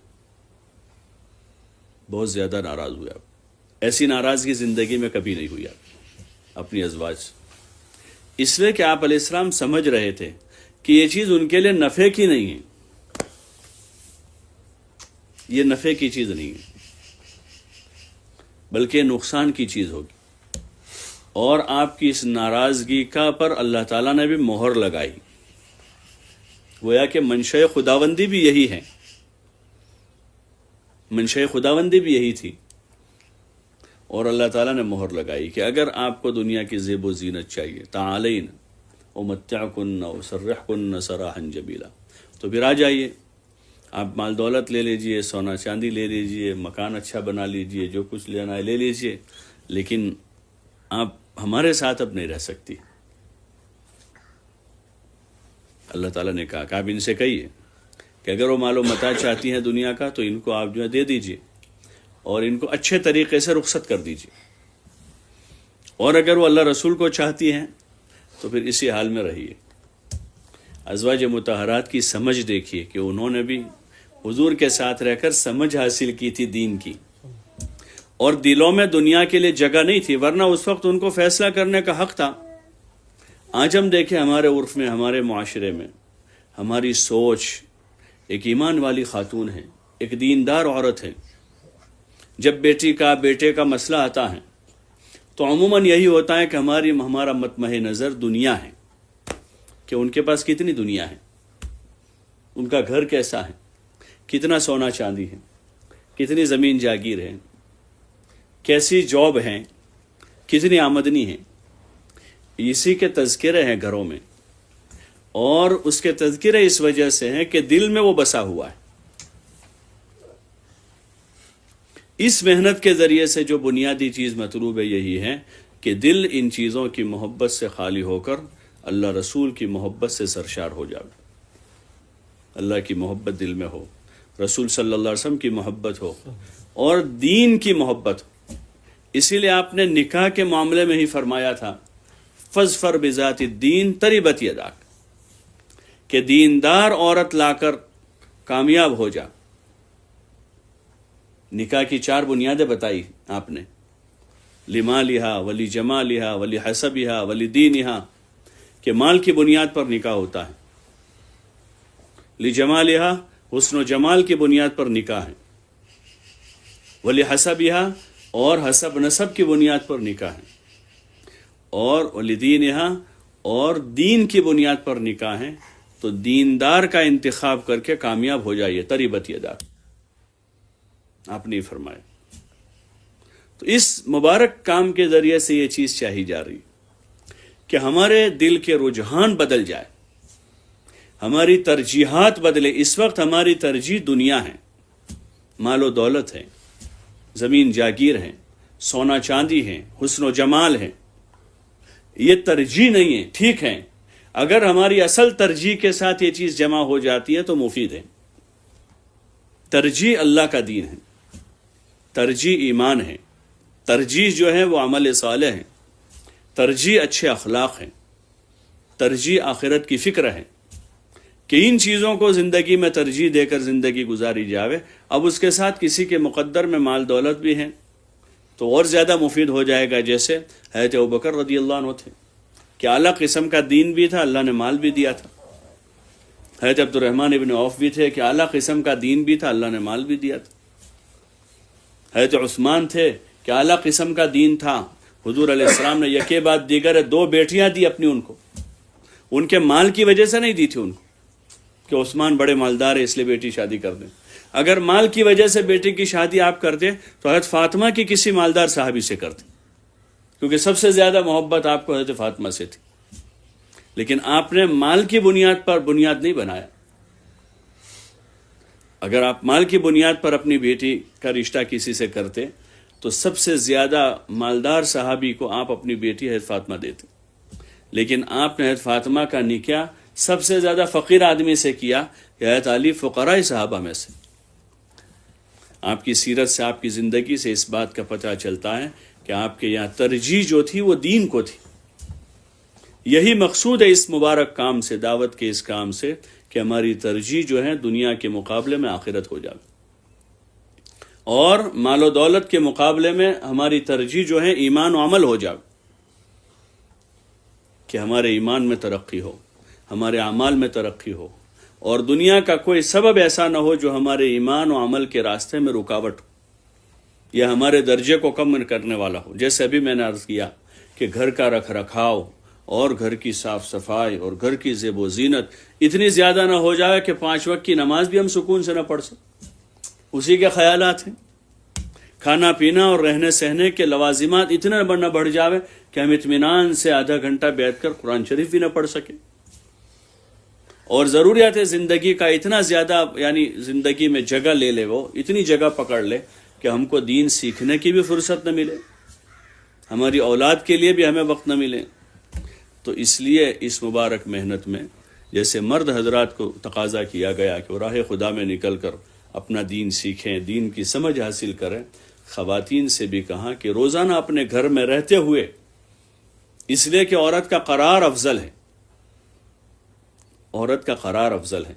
بہت زیادہ ناراض ہوئے آپ۔ ایسی ناراضگی زندگی میں کبھی نہیں ہوئی آپ اپنی ازواج سے، اس لیے کہ آپ علیہ السلام سمجھ رہے تھے کہ یہ چیز ان کے لیے نفع کی نہیں ہے، یہ نفع کی چیز نہیں ہے بلکہ نقصان کی چیز ہوگی، اور آپ کی اس ناراضگی کا پر اللہ تعالیٰ نے بھی مہر لگائی، گویا کہ منشأ خداوندی بھی یہی ہے، منشأ خداوندی بھی یہی تھی، اور اللہ تعالیٰ نے مہر لگائی کہ اگر آپ کو دنیا کی زیب و زینت چاہیے، تعالین امتعکن واسرحکن سراحا جمیلا، تو پھر آ جائیے، آپ مال دولت لے لیجئے، سونا چاندی لے لیجئے، مکان اچھا بنا لیجئے، جو کچھ لینا ہے لے لیجئے، لیکن آپ ہمارے ساتھ اب نہیں رہ سکتی۔ اللہ تعالیٰ نے کہا کہ آپ ان سے کہیے کہ اگر وہ مال و متاع چاہتی ہیں دنیا کا تو ان کو آپ جو ہے دے دیجئے اور ان کو اچھے طریقے سے رخصت کر دیجئے، اور اگر وہ اللہ رسول کو چاہتی ہیں تو پھر اسی حال میں رہیے۔ ازواج مطہرات کی سمجھ دیکھیے کہ انہوں نے بھی حضور کے ساتھ رہ کر سمجھ حاصل کی تھی دین کی، اور دلوں میں دنیا کے لیے جگہ نہیں تھی، ورنہ اس وقت ان کو فیصلہ کرنے کا حق تھا۔ آج ہم دیکھیں ہمارے عرف میں، ہمارے معاشرے میں، ہماری سوچ ایک ایمان والی خاتون ہے، ایک دیندار عورت ہے، جب بیٹے کا مسئلہ آتا ہے تو عموماً یہی ہوتا ہے کہ ہمارا مطمع نظر دنیا ہے، کہ ان کے پاس کتنی دنیا ہے، ان کا گھر کیسا ہے، کتنا سونا چاندی ہے، کتنی زمین جاگیر ہے، کیسی جاب ہے، کتنی آمدنی ہے، اسی کے تذکرے ہیں گھروں میں، اور اس کے تذکرے اس وجہ سے ہیں کہ دل میں وہ بسا ہوا ہے۔ اس محنت کے ذریعے سے جو بنیادی چیز مطلوب ہے یہی ہے کہ دل ان چیزوں کی محبت سے خالی ہو کر اللہ رسول کی محبت سے سرشار ہو جائے، اللہ کی محبت دل میں ہو، رسول صلی اللہ علیہ وسلم کی محبت ہو، اور دین کی محبت ہو۔ اسی لیے آپ نے نکاح کے معاملے میں ہی فرمایا تھا فَاظْفَرْ بِذَاتِ الدِّينِ تَرِبَتْ يَدَاكَ، کہ دیندار عورت لا کر کامیاب ہو جا۔ نکاح کی 4 بنیادیں بتائی آپ نے، لمالہا ولی جمالہا ولی حسبہا ولی دینہا، کہ مال کی بنیاد پر نکاح ہوتا ہے، لجمالہا حسن و جمال کی بنیاد پر نکاح ہے، ولی حسبہا اور حسب نسب کی بنیاد پر نکاح ہے، اور ولی دینہا اور دین کی بنیاد پر نکاح ہے۔ تو دیندار کا انتخاب کر کے کامیاب ہو جائیے، تربت یدا آپ نے فرمایا۔ تو اس مبارک کام کے ذریعے سے یہ چیز چاہی جا رہی کہ ہمارے دل کے رجحان بدل جائے، ہماری ترجیحات بدلے۔ اس وقت ہماری ترجیح دنیا ہے، مال و دولت ہے، زمین جاگیر ہے، سونا چاندی ہے، حسن و جمال ہے، یہ ترجیح نہیں ہے۔ ٹھیک ہے، اگر ہماری اصل ترجیح کے ساتھ یہ چیز جمع ہو جاتی ہے تو مفید ہے۔ ترجیح اللہ کا دین ہے، ترجیح ایمان ہے، ترجیح جو ہے وہ عمل صالح ہے، ترجیح اچھے اخلاق ہے، ترجیح آخرت کی فکر ہے، کہ ان چیزوں کو زندگی میں ترجیح دے کر زندگی گزاری جاوے۔ اب اس کے ساتھ کسی کے مقدر میں مال دولت بھی ہے تو اور زیادہ مفید ہو جائے گا، جیسے حضرت ابوبکر رضی اللہ عنہ تھے کہ اعلیٰ قسم کا دین بھی تھا، اللہ نے مال بھی دیا تھا۔ حضرت عبد الرحمن ابن عوف بھی تھے کہ اعلیٰ قسم کا دین بھی تھا، اللہ نے مال بھی دیا تھا۔ حضرت عثمان تھے کہ اعلیٰ قسم کا دین تھا، حضور علیہ السلام نے یکے بعد دیگر 2 بیٹیاں دی اپنی ان کو، ان کے مال کی وجہ سے نہیں دی تھی ان کو کہ عثمان بڑے مالدار ہے اس لیے بیٹی شادی کر دیں. اگر مال کی وجہ سے بیٹی کی شادی آپ کرتے تو حضرت فاطمہ کی کسی مالدار صحابی سے کرتے، کیونکہ سب سے زیادہ محبت آپ کو حضرت فاطمہ سے تھی. لیکن آپ نے مال کی بنیاد پر بنیاد نہیں بنایا. اگر آپ مال کی بنیاد پر اپنی بیٹی کا رشتہ کسی سے کرتے تو سب سے زیادہ مالدار صحابی کو آپ اپنی بیٹی حضرت فاطمہ دیتے. لیکن آپ نے حضرت فاطمہ کا نکاح سب سے زیادہ فقیر آدمی سے کیا کہ حضرت علی فقراء صحابہ میں سے. آپ کی سیرت سے، آپ کی زندگی سے اس بات کا پتہ چلتا ہے کہ آپ کے یہاں ترجیح جو تھی وہ دین کو تھی. یہی مقصود ہے اس مبارک کام سے، دعوت کے اس کام سے، کہ ہماری ترجیح جو ہے دنیا کے مقابلے میں آخرت ہو جائے، اور مال و دولت کے مقابلے میں ہماری ترجیح جو ہے ایمان و عمل ہو جائے، کہ ہمارے ایمان میں ترقی ہو، ہمارے اعمال میں ترقی ہو، اور دنیا کا کوئی سبب ایسا نہ ہو جو ہمارے ایمان و عمل کے راستے میں رکاوٹ ہو یا ہمارے درجے کو کم کرنے والا ہو. جیسے ابھی میں نے عرض کیا کہ گھر کا رکھ رکھاؤ اور گھر کی صاف صفائی اور گھر کی زیب و زینت اتنی زیادہ نہ ہو جائے کہ 5 وقت کی نماز بھی ہم سکون سے نہ پڑھ سکیں. اسی کے خیالات ہیں. کھانا پینا اور رہنے سہنے کے لوازمات اتنا نہ بڑھ جاوے کہ ہم اطمینان سے آدھا گھنٹہ بیٹھ کر قرآن شریف بھی نہ پڑھ سکیں. اور ضروریات زندگی کا اتنا زیادہ، یعنی زندگی میں جگہ لے لے، وہ اتنی جگہ پکڑ لے کہ ہم کو دین سیکھنے کی بھی فرصت نہ ملے، ہماری اولاد کے لیے بھی ہمیں وقت نہ ملے. تو اس لیے اس مبارک محنت میں جیسے مرد حضرات کو تقاضا کیا گیا کہ وہ راہ خدا میں نکل کر اپنا دین سیکھیں، دین کی سمجھ حاصل کریں، خواتین سے بھی کہا کہ روزانہ اپنے گھر میں رہتے ہوئے، اس لیے کہ عورت کا قرار افضل ہے، عورت کا قرار افضل ہے.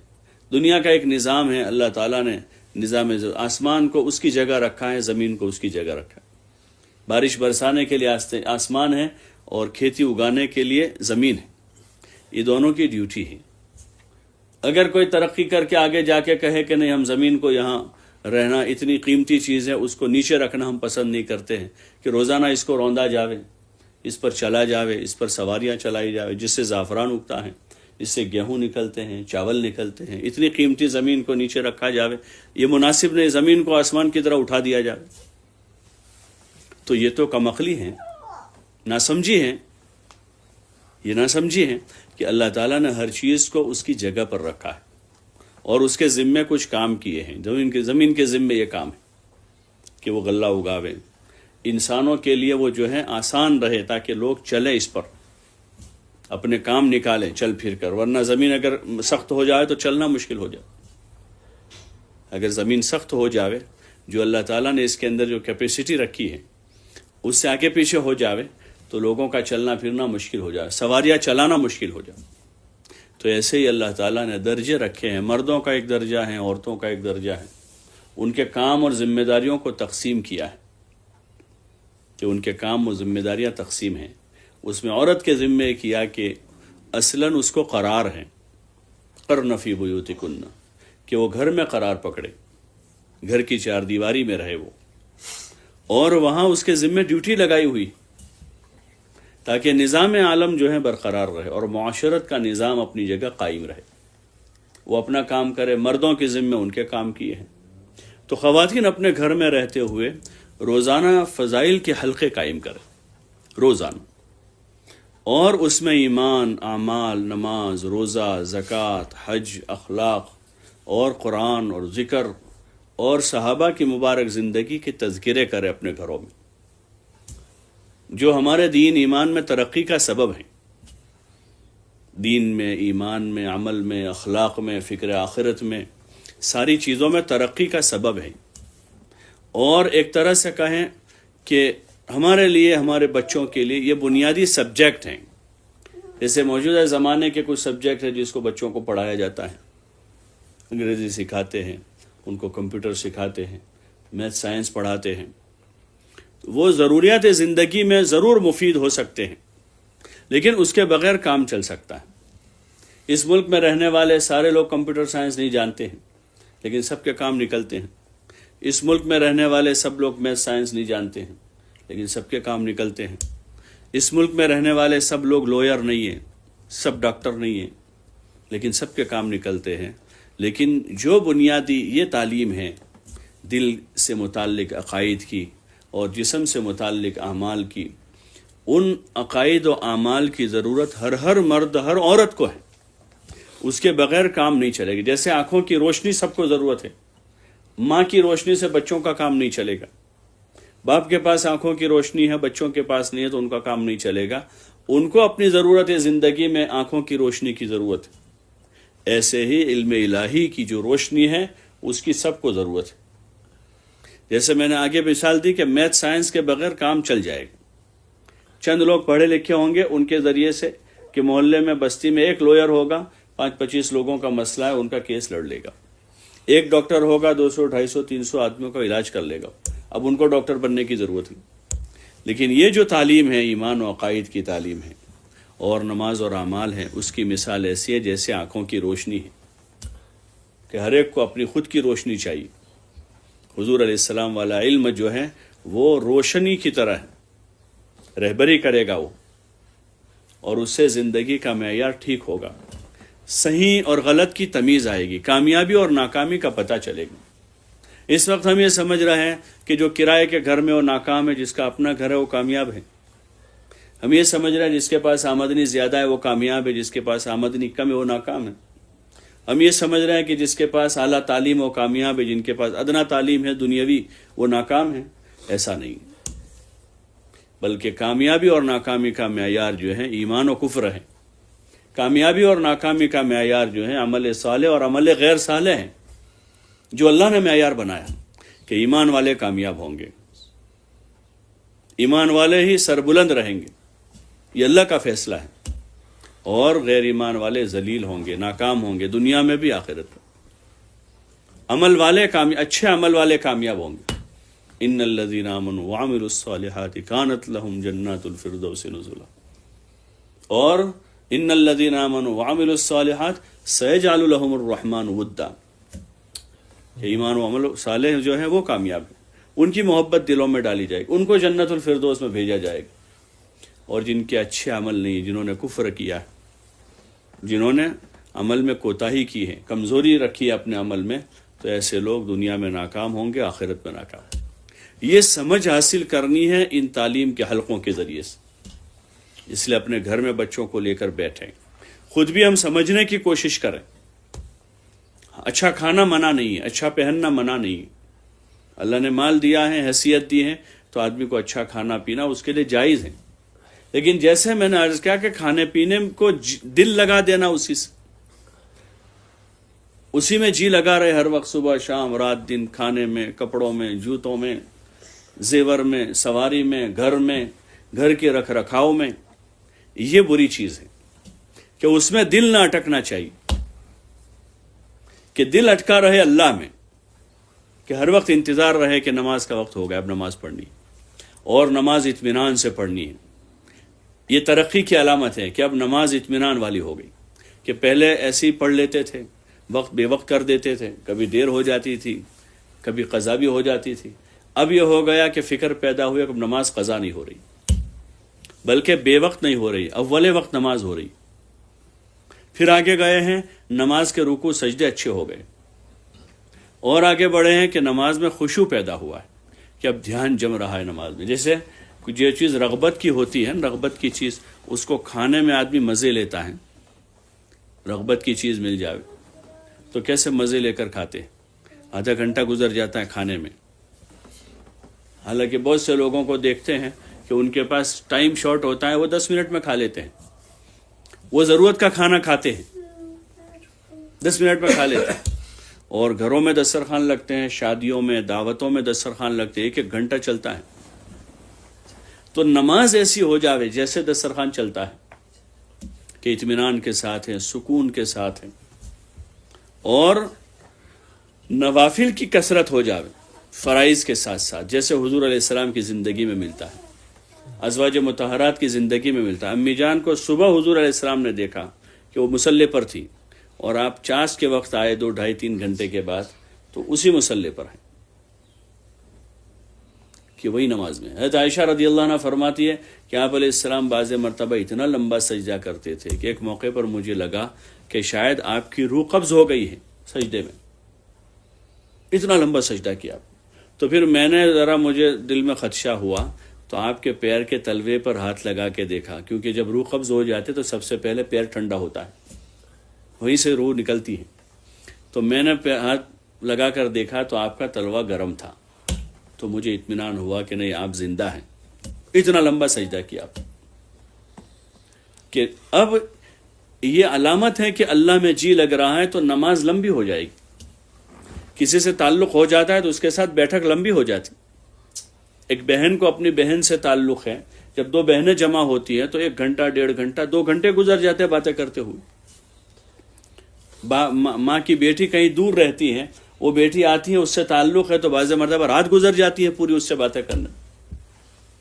دنیا کا ایک نظام ہے، اللہ تعالیٰ نے نظام آسمان کو اس کی جگہ رکھا ہے، زمین کو اس کی جگہ رکھا ہے. بارش برسانے کے لیے آسمان ہے اور کھیتی اگانے کے لیے زمین ہے. یہ دونوں کی ڈیوٹی ہے. اگر کوئی ترقی کر کے آگے جا کے کہے کہ نہیں ہم زمین کو یہاں رہنا اتنی قیمتی چیز ہے، اس کو نیچے رکھنا ہم پسند نہیں کرتے ہیں کہ روزانہ اس کو روندا جاوے، اس پر چلا جاوے، اس پر سواریاں چلائی جاوے، جس سے زعفران اگتا ہے، اس سے گیہوں نکلتے ہیں، چاول نکلتے ہیں، اتنی قیمتی زمین کو نیچے رکھا جاوے، یہ مناسب نہیں. زمین کو آسمان کی طرح اٹھا دیا جاوے. تو یہ تو کم عقلی ہیں، ناسمجھی ہیں. یہ ناسمجھی ہیں کہ اللہ تعالیٰ نے ہر چیز کو اس کی جگہ پر رکھا ہے اور اس کے ذمے کچھ کام کیے ہیں. زمین کے ذمے یہ کام ہے کہ وہ غلہ اگاوے، انسانوں کے لیے وہ جو ہے آسان رہے تاکہ لوگ چلیں، اس پر اپنے کام نکالیں چل پھر کر. ورنہ زمین اگر سخت ہو جائے تو چلنا مشکل ہو جائے. اگر زمین سخت ہو جاوے، جو اللہ تعالیٰ نے اس کے اندر جو کیپیسٹی رکھی ہے اس سے آگے پیچھے ہو جاوے تو لوگوں کا چلنا پھرنا مشکل ہو جائے، سواریاں چلانا مشکل ہو جائے. تو ایسے ہی اللہ تعالیٰ نے درجے رکھے ہیں. مردوں کا ایک درجہ ہے، عورتوں کا ایک درجہ ہے. ان کے کام اور ذمہ داریوں کو تقسیم کیا ہے کہ ان کے کام اور ذمہ داریاں تقسیم ہیں. اس میں عورت کے ذمے کیا کہ اصلاً اس کو قرار ہے، قرن فی بیوتکن، کہ وہ گھر میں قرار پکڑے، گھر کی 4 دیواری میں رہے وہ، اور وہاں اس کے ذمے ڈیوٹی لگائی ہوئی تاکہ نظام عالم جو ہے برقرار رہے اور معاشرت کا نظام اپنی جگہ قائم رہے. وہ اپنا کام کرے، مردوں کے ذمے ان کے کام کیے ہیں. تو خواتین اپنے گھر میں رہتے ہوئے روزانہ فضائل کے حلقے قائم کریں، روزانہ، اور اس میں ایمان، اعمال، نماز، روزہ، زکوٰۃ، حج، اخلاق اور قرآن اور ذکر اور صحابہ کی مبارک زندگی کے تذکرے کرے اپنے گھروں میں، جو ہمارے دین ایمان میں ترقی کا سبب ہیں. دین میں، ایمان میں، عمل میں، اخلاق میں، فکر آخرت میں، ساری چیزوں میں ترقی کا سبب ہے. اور ایک طرح سے کہیں کہ ہمارے لیے، ہمارے بچوں کے لیے یہ بنیادی سبجیکٹ ہیں. جیسے موجودہ زمانے کے کچھ سبجیکٹ ہیں جس کو بچوں کو پڑھایا جاتا ہے، انگریزی سکھاتے ہیں، ان کو کمپیوٹر سکھاتے ہیں، میتھ سائنس پڑھاتے ہیں. وہ ضروریات زندگی میں ضرور مفید ہو سکتے ہیں، لیکن اس کے بغیر کام چل سکتا ہے. اس ملک میں رہنے والے سارے لوگ کمپیوٹر سائنس نہیں جانتے ہیں، لیکن سب کے کام نکلتے ہیں. اس ملک میں رہنے والے سب لوگ میتھ سائنس نہیں جانتے ہیں، لیکن سب کے کام نکلتے ہیں. اس ملک میں رہنے والے سب لوگ لوئر نہیں ہیں، سب ڈاکٹر نہیں ہیں، لیکن سب کے کام نکلتے ہیں. لیکن جو بنیادی یہ تعلیم ہے دل سے متعلق عقائد کی اور جسم سے متعلق اعمال کی، ان عقائد و اعمال کی ضرورت ہر مرد ہر عورت کو ہے، اس کے بغیر کام نہیں چلے گا۔ جیسے آنکھوں کی روشنی سب کو ضرورت ہے، ماں کی روشنی سے بچوں کا کام نہیں چلے گا۔ باپ کے پاس آنکھوں کی روشنی ہے، بچوں کے پاس نہیں ہے، تو ان کا کام نہیں چلے گا۔ ان کو اپنی ضرورت ہے، زندگی میں آنکھوں کی روشنی کی ضرورت ہے۔ ایسے ہی علم الہی کی جو روشنی ہے اس کی سب کو ضرورت ہے۔ جیسے میں نے آگے مثال دی کہ میتھ سائنس کے بغیر کام چل جائے گا۔ چند لوگ پڑھے لکھے ہوں گے، ان کے ذریعے سے کہ محلے میں بستی میں ایک لوئر ہوگا، 25 لوگوں کا مسئلہ ہے، ان کا کیس لڑ لے گا۔ ایک ڈاکٹر ہوگا، 200 250 300 آدمیوں کا علاج کر لے گا۔ اب ان کو ڈاکٹر بننے کی ضرورت ہے۔ لیکن یہ جو تعلیم ہے، ایمان و عقائد کی تعلیم ہے اور نماز اور اعمال ہے، اس کی مثال ایسی ہے جیسے آنکھوں کی روشنی ہے کہ ہر ایک کو اپنی خود کی روشنی چاہیے۔ حضور علیہ السلام والا علم جو ہے وہ روشنی کی طرح ہے، رہبری کرے گا وہ، اور اس سے زندگی کا معیار ٹھیک ہوگا، صحیح اور غلط کی تمیز آئے گی، کامیابی اور ناکامی کا پتہ چلے گا۔ اس وقت ہم یہ سمجھ رہے ہیں کہ جو کرائے کے گھر میں وہ ناکام ہے، جس کا اپنا گھر ہے وہ کامیاب ہے۔ ہم یہ سمجھ رہے ہیں جس کے پاس آمدنی زیادہ ہے وہ کامیاب ہے، جس کے پاس آمدنی کم ہے وہ ناکام ہے۔ ہم یہ سمجھ رہے ہیں کہ جس کے پاس اعلیٰ تعلیم وہ کامیاب ہے، جن کے پاس ادنا تعلیم ہے دنیاوی وہ ناکام ہے۔ ایسا نہیں، بلکہ کامیابی اور ناکامی کا معیار جو ہے ایمان و کفر ہے۔ کامیابی اور ناکامی کا معیار جو ہے عمل صالح اور عمل غیر صالح ہے، جو اللہ نے معیار بنایا کہ ایمان والے کامیاب ہوں گے، ایمان والے ہی سربلند رہیں گے، یہ اللہ کا فیصلہ ہے، اور غیر ایمان والے ذلیل ہوں گے، ناکام ہوں گے، دنیا میں بھی آخرت میں۔ عمل والے اچھے عمل والے کامیاب ہوں گے۔ ان الذین آمنوا وعملوا الصالحات کانت لهم جنات الفردوس نزلا، اور ان الذین آمنوا وعملوا الصالحات سیجعل لهم الرحمن ودا، کہ ایمان و عمل صالح جو ہیں وہ کامیاب ہیں، ان کی محبت دلوں میں ڈالی جائے گی، ان کو جنت الفردوس میں بھیجا جائے گا۔ اور جن کے اچھے عمل نہیں، جنہوں نے کفر کیا ہے، جنہوں نے عمل میں کوتاہی کی ہے، کمزوری رکھی ہے اپنے عمل میں، تو ایسے لوگ دنیا میں ناکام ہوں گے، آخرت میں ناکام۔ یہ سمجھ حاصل کرنی ہے ان تعلیم کے حلقوں کے ذریعے سے۔ اس لیے اپنے گھر میں بچوں کو لے کر بیٹھیں، خود بھی ہم سمجھنے کی کوشش کریں۔ اچھا کھانا منع نہیں ہے، اچھا پہننا منع نہیں ہے۔ اللہ نے مال دیا ہے، حیثیت دی ہے، تو آدمی کو اچھا کھانا پینا اس کے لیے جائز ہے۔ لیکن جیسے میں نے عرض کیا کہ کھانے پینے کو دل لگا دینا، اسی میں جی لگا رہے ہر وقت، صبح شام رات دن، کھانے میں، کپڑوں میں، جوتوں میں، زیور میں، سواری میں، گھر کے رکھ رکھاؤ میں، یہ بری چیز ہے کہ اس میں دل نہ اٹکنا چاہیے، کہ دل اٹکا رہے اللہ میں، کہ ہر وقت انتظار رہے کہ نماز کا وقت ہو گیا، اب نماز پڑھنی ہے، اور نماز اطمینان سے پڑھنی ہے۔ یہ ترقی کی علامت ہے کہ اب نماز اطمینان والی ہو گئی، کہ پہلے ایسے ہی پڑھ لیتے تھے، وقت بے وقت کر دیتے تھے، کبھی دیر ہو جاتی تھی، کبھی قضا بھی ہو جاتی تھی۔ اب یہ ہو گیا کہ فکر پیدا ہوئی کہ اب نماز قضا نہیں ہو رہی، بلکہ بے وقت نہیں ہو رہی، اول وقت نماز ہو رہی۔ پھر آگے گئے ہیں، نماز کے رکوع سجدے اچھے ہو گئے، اور آگے بڑھے ہیں کہ نماز میں خشوع پیدا ہوا ہے، کہ اب دھیان جم رہا ہے نماز میں۔ جیسے جو چیز رغبت کی ہوتی ہے، رغبت کی چیز، اس کو کھانے میں آدمی مزے لیتا ہے، رغبت کی چیز مل جائے تو کیسے مزے لے کر کھاتے ہیں، آدھا گھنٹہ گزر جاتا ہے کھانے میں۔ حالانکہ بہت سے لوگوں کو دیکھتے ہیں کہ ان کے پاس ٹائم شارٹ ہوتا ہے، وہ 10 منٹ میں کھا لیتے ہیں، وہ ضرورت کا کھانا کھاتے ہیں، 10 منٹ میں کھا لیتے ہیں۔ اور گھروں میں دسترخوان لگتے ہیں، شادیوں میں، دعوتوں میں دسترخوان لگتے ہیں، 1-1 گھنٹہ چلتا ہے۔ تو نماز ایسی ہو جاوے جیسے دسترخوان چلتا ہے، کہ اطمینان کے ساتھ ہے، سکون کے ساتھ ہے، اور نوافل کی کثرت ہو جاوے فرائض کے ساتھ ساتھ، جیسے حضور علیہ السلام کی زندگی میں ملتا ہے، ازواج مطہرات کی زندگی میں ملتا ہے۔ امی جان کو صبح حضور علیہ السلام نے دیکھا کہ وہ مصلی پر تھی، اور آپ چاش کے وقت آئے 2 ڈھائی 3 گھنٹے کے بعد، تو اسی مصلی پر ہیں کہ وہی نماز میں۔ حضرت عائشہ رضی اللہ عنہ فرماتی ہے کہ آپ علیہ السلام بعض مرتبہ اتنا لمبا سجدہ کرتے تھے کہ ایک موقع پر مجھے لگا کہ شاید آپ کی روح قبض ہو گئی ہے، سجدے میں، اتنا لمبا سجدہ کیا. تو پھر میں نے ذرا، مجھے دل میں خدشہ ہوا تو آپ کے پیر کے تلوے پر ہاتھ لگا کے دیکھا، کیونکہ جب روح قبض ہو جاتے تو سب سے پہلے پیر ٹھنڈا ہوتا ہے، وہیں سے روح نکلتی ہے. تو میں نے ہاتھ لگا کر دیکھا تو آپ کا تلوا گرم تھا، تو مجھے اطمینان ہوا کہ نہیں، آپ زندہ ہیں. اتنا لمبا سجدہ کیا آپ. کہ اب یہ علامت ہے کہ اللہ میں جی لگ رہا ہے تو نماز لمبی ہو جائے گی. کسی سے تعلق ہو جاتا ہے تو اس کے ساتھ بیٹھک لمبی ہو جاتی. ایک بہن کو اپنی بہن سے تعلق ہے، جب دو بہنیں جمع ہوتی ہیں تو 1 گھنٹہ 1.5 گھنٹہ 2 گھنٹے گزر جاتے ہیں باتیں کرتے ہوئے. ماں کی بیٹی کہیں دور رہتی ہے، وہ بیٹی آتی ہے، اس سے تعلق ہے تو بعض مرتبہ رات گزر جاتی ہے پوری اس سے باتیں کرنے،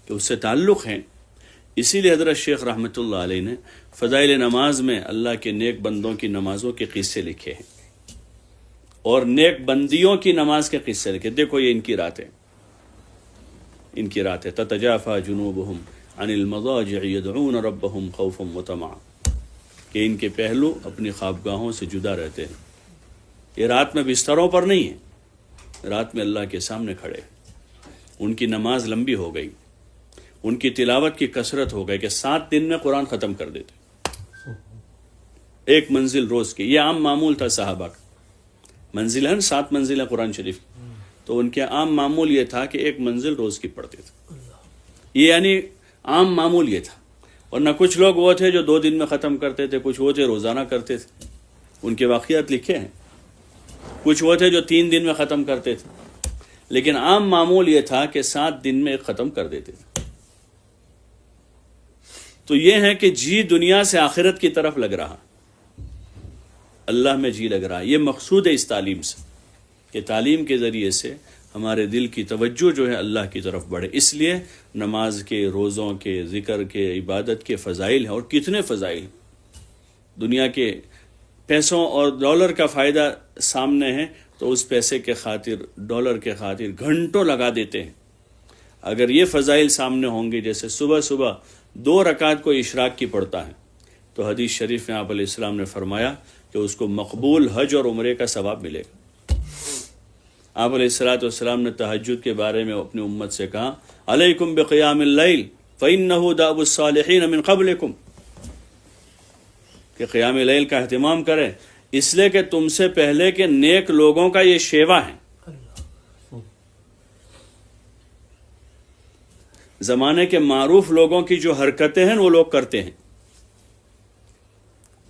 کہ اس سے تعلق ہے. اسی لیے حضرت شیخ رحمۃ اللہ علیہ نے فضائل نماز میں اللہ کے نیک بندوں کی نمازوں کے قصے لکھے ہیں، اور نیک بندیوں کی نماز کے قصے لکھے. دیکھو یہ ان کی راتیں، ان کی راتیں تتجافا جنوبہم عن المضاجع یدعون ربہم خوفا وطمعا، کہ ان کے پہلو اپنی خوابگاہوں سے جدا رہتے ہیں. یہ رات میں بستروں پر نہیں ہیں، رات میں اللہ کے سامنے کھڑے. ان کی نماز لمبی ہو گئی، ان کی تلاوت کی کثرت ہو گئی کہ 7 دن میں قرآن ختم کر دیتے، 1 منزل روز کی. یہ عام معمول تھا صحابہ کا. منزل ہے نا، 7 منزل ہے قرآن شریف، تو ان کے عام معمول یہ تھا کہ 1 منزل روز کی پڑھتے تھے. یہ یعنی عام معمول یہ تھا. اور نہ کچھ لوگ وہ تھے جو 2 دن میں ختم کرتے تھے، کچھ وہ تھے روزانہ کرتے تھے، ان کے واقعات لکھے ہیں. کچھ وہ تھے جو 3 دن میں ختم کرتے تھے، لیکن عام معمول یہ تھا کہ 7 دن میں 1 ختم کر دیتے تھے. تو یہ ہے کہ جی دنیا سے آخرت کی طرف لگ رہا، اللہ میں جی لگ رہا. یہ مقصود ہے اس تعلیم سے، کہ تعلیم کے ذریعے سے ہمارے دل کی توجہ جو ہے اللہ کی طرف بڑھے. اس لیے نماز کے، روزوں کے، ذکر کے، عبادت کے فضائل ہیں، اور کتنے فضائل ہیں. دنیا کے پیسوں اور ڈالر کا فائدہ سامنے ہے تو اس پیسے کے خاطر، ڈالر کے خاطر گھنٹوں لگا دیتے ہیں. اگر یہ فضائل سامنے ہوں گے، جیسے صبح صبح 2 رکعت کو اشراق کی پڑھتا ہے، تو حدیث شریف میں آپ علیہ السلام نے فرمایا کہ اس کو مقبول حج اور عمرے کا ثواب ملے گا. آپ علیہ السلام نے تہجد کے بارے میں اپنی امت سے کہا، علیکم بقیام اللیل فإنہ دأب الصالحین من قبلکم، کہ قیام لیل کا اہتمام کریں، اس لیے کہ تم سے پہلے کے نیک لوگوں کا یہ شیوا ہے. زمانے کے معروف لوگوں کی جو حرکتیں ہیں وہ لوگ کرتے ہیں.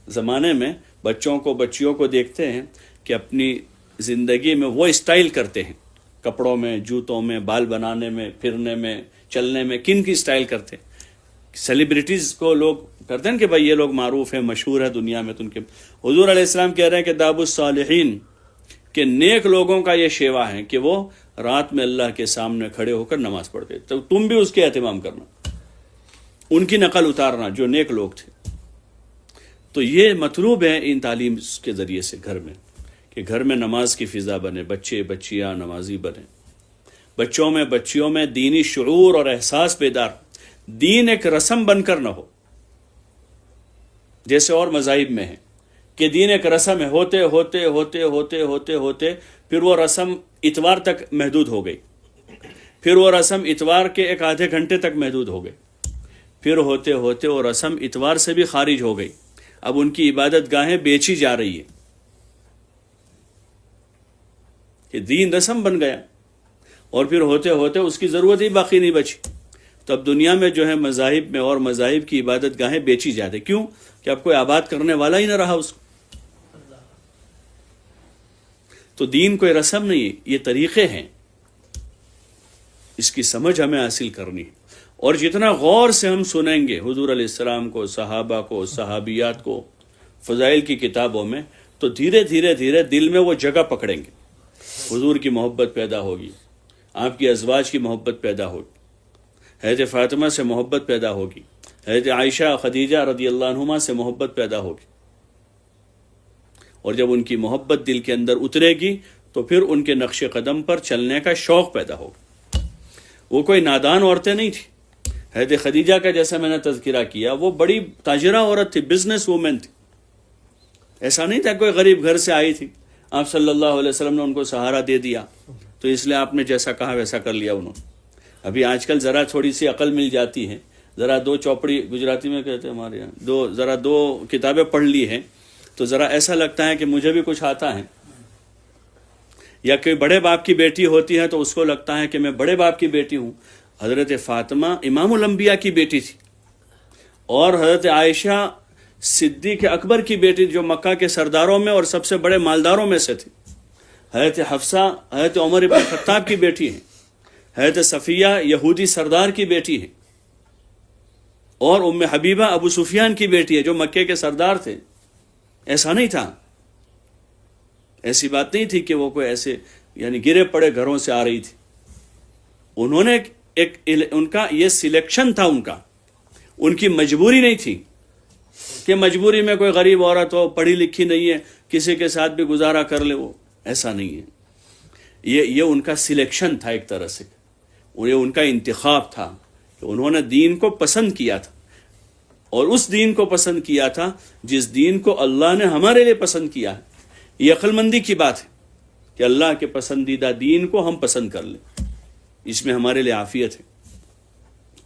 زمانے میں بچوں کو، بچیوں کو دیکھتے ہیں کہ اپنی زندگی میں وہ اسٹائل کرتے ہیں، کپڑوں میں، جوتوں میں، بال بنانے میں، پھرنے میں، چلنے میں. کن کی اسٹائل کرتے ہیں؟ سیلیبریٹیز کو لوگ کرتے ہیں کہ بھائی یہ لوگ معروف ہیں، مشہور ہے دنیا میں، تو ان کے حضور علیہ السلام کہہ رہے ہیں کہ داب الصالحین، کہ نیک لوگوں کا یہ شیوا ہے کہ وہ رات میں اللہ کے سامنے کھڑے ہو کر نماز پڑھتے. تو تم بھی اس کے اہتمام کرنا، ان کی نقل اتارنا جو نیک لوگ تھے. تو یہ مطلوب ہے ان تعلیم کے ذریعے سے گھر میں، کہ گھر میں نماز کی فضا بنے، بچے بچیاں نمازی بنے، بچوں میں بچیوں میں دینی شعور اور احساس بیدار. دین ایک رسم بن کر نہ ہو جیسے اور مذاہب میں ہے، کہ دین ایک رسم ہے، ہوتے ہوتے ہوتے ہوتے ہوتے ہوتے پھر وہ رسم اتوار تک محدود ہو گئی، پھر وہ رسم اتوار کے 1 آدھے گھنٹے تک محدود ہو گئی، پھر ہوتے ہوتے وہ رسم اتوار سے بھی خارج ہو گئی. اب ان کی عبادت گاہیں بیچی جا رہی ہے کہ دین رسم بن گیا، اور پھر ہوتے ہوتے اس کی ضرورت ہی باقی نہیں بچی. تو اب دنیا میں جو ہے مذاہب میں اور مذاہب کی عبادت گاہیں بیچی جاتے. کیوں؟ کہ اب کوئی آباد کرنے والا ہی نہ رہا اس کو. تو دین کوئی رسم نہیں، یہ طریقے ہیں، اس کی سمجھ ہمیں حاصل کرنی ہے. اور جتنا غور سے ہم سنیں گے حضور علیہ السلام کو، صحابہ کو، صحابیات کو، فضائل کی کتابوں میں، تو دھیرے دھیرے دھیرے دل میں وہ جگہ پکڑیں گے. حضور کی محبت پیدا ہوگی، آپ کی ازواج کی محبت پیدا ہوگی، حضرت فاطمہ سے محبت پیدا ہوگی، حضرت عائشہ خدیجہ رضی اللہ عنہما سے محبت پیدا ہوگی. اور جب ان کی محبت دل کے اندر اترے گی تو پھر ان کے نقش قدم پر چلنے کا شوق پیدا ہوگا. وہ کوئی نادان عورتیں نہیں تھیں. حضرت خدیجہ کا جیسا میں نے تذکرہ کیا، وہ بڑی تاجرہ عورت تھی، بزنس وومن تھی. ایسا نہیں تھا کوئی غریب گھر سے آئی تھی. آپ صلی اللہ علیہ وسلم نے ان کو سہارا دے دیا، تو اس لیے آپ نے جیسا کہا ویسا کر لیا انہوں نے۔ ابھی آج کل ذرا تھوڑی سی عقل مل جاتی ہے، ذرا دو چوپڑی، گجراتی میں کہتے ہیں ہمارے یہاں، ذرا دو کتابیں پڑھ لی ہیں تو ذرا ایسا لگتا ہے کہ مجھے بھی کچھ آتا ہے، یا کوئی بڑے باپ کی بیٹی ہوتی ہے تو اس کو لگتا ہے کہ میں بڑے باپ کی بیٹی ہوں۔ حضرت فاطمہ امام الانبیاء کی بیٹی تھی، اور حضرت عائشہ صدیق اکبر کی بیٹی جو مکہ کے سرداروں میں اور سب سے بڑے مالداروں میں سے تھی۔ حضرت حفصہ حضرت عمر بن خطاب کی بیٹی ہیں، حضرت صفیہ یہودی سردار کی بیٹی ہے، اور ام حبیبہ ابو سفیان کی بیٹی ہے جو مکے کے سردار تھے۔ ایسا نہیں تھا، ایسی بات نہیں تھی کہ وہ کوئی ایسے یعنی گرے پڑے گھروں سے آ رہی تھی۔ انہوں نے ان کا یہ سلیکشن تھا، ان کی مجبوری نہیں تھی کہ مجبوری میں کوئی غریب عورت ہو، پڑھی لکھی نہیں ہے، کسی کے ساتھ بھی گزارا کر لے، وہ ایسا نہیں ہے۔ یہ ان کا سلیکشن تھا، ایک طرح سے یہ ان کا انتخاب تھا کہ انہوں نے دین کو پسند کیا تھا، اور اس دین کو پسند کیا تھا جس دین کو اللہ نے ہمارے لیے پسند کیا ہے۔ یہ عقل مندی کی بات ہے کہ اللہ کے پسندیدہ دین کو ہم پسند کر لیں، اس میں ہمارے لیے عافیت ہے،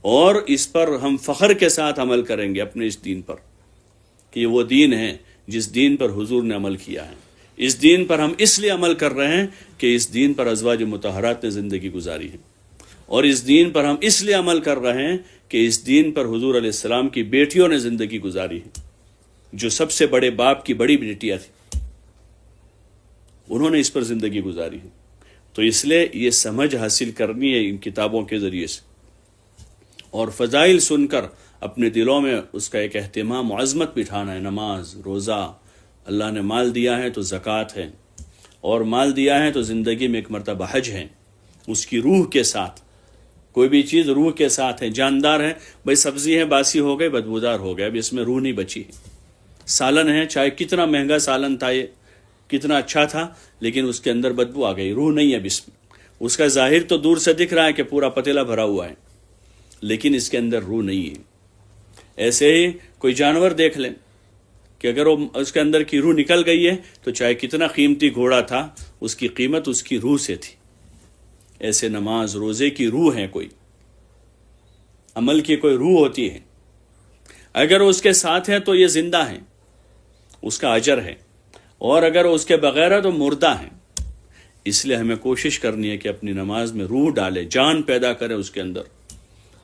اور اس پر ہم فخر کے ساتھ عمل کریں گے اپنے اس دین پر کہ یہ وہ دین ہے جس دین پر حضور نے عمل کیا ہے۔ اس دین پر ہم اس لیے عمل کر رہے ہیں کہ اس دین پر ازواج مطہرات نے زندگی گزاری ہے، اور اس دین پر ہم اس لیے عمل کر رہے ہیں کہ اس دین پر حضور علیہ السلام کی بیٹیوں نے زندگی گزاری ہے، جو سب سے بڑے باپ کی بڑی بیٹیاں تھیں، انہوں نے اس پر زندگی گزاری ہے۔ تو اس لیے یہ سمجھ حاصل کرنی ہے ان کتابوں کے ذریعے سے، اور فضائل سن کر اپنے دلوں میں اس کا ایک اہتمام و عظمت بٹھانا ہے۔ نماز، روزہ، اللہ نے مال دیا ہے تو زکوٰۃ ہے، اور مال دیا ہے تو زندگی میں ایک مرتبہ حج ہے، اس کی روح کے ساتھ۔ کوئی بھی چیز روح کے ساتھ ہے، جاندار ہے، بھئی سبزی ہے باسی ہو گئی، بدبودار ہو گیا، اب اس میں روح نہیں بچی ہے۔ سالن ہے، چاہے کتنا مہنگا سالن تھا، یہ کتنا اچھا تھا، لیکن اس کے اندر بدبو آ گئی، روح نہیں ہے اب اس میں۔ اس کا ظاہر تو دور سے دکھ رہا ہے کہ پورا پتیلا بھرا ہوا ہے، لیکن اس کے اندر روح نہیں ہے۔ ایسے ہی کوئی جانور دیکھ لیں کہ اگر وہ اس کے اندر کی روح نکل گئی ہے تو چاہے کتنا قیمتی گھوڑا تھا، اس کی قیمت اس کی روح سے تھی۔ ایسے نماز روزے کی روح ہے، کوئی عمل کی کوئی روح ہوتی ہے، اگر اس کے ساتھ ہے تو یہ زندہ ہے، اس کا اجر ہے، اور اگر اس کے بغیر ہے تو مردہ ہے۔ اس لیے ہمیں کوشش کرنی ہے کہ اپنی نماز میں روح ڈالے، جان پیدا کرے اس کے اندر،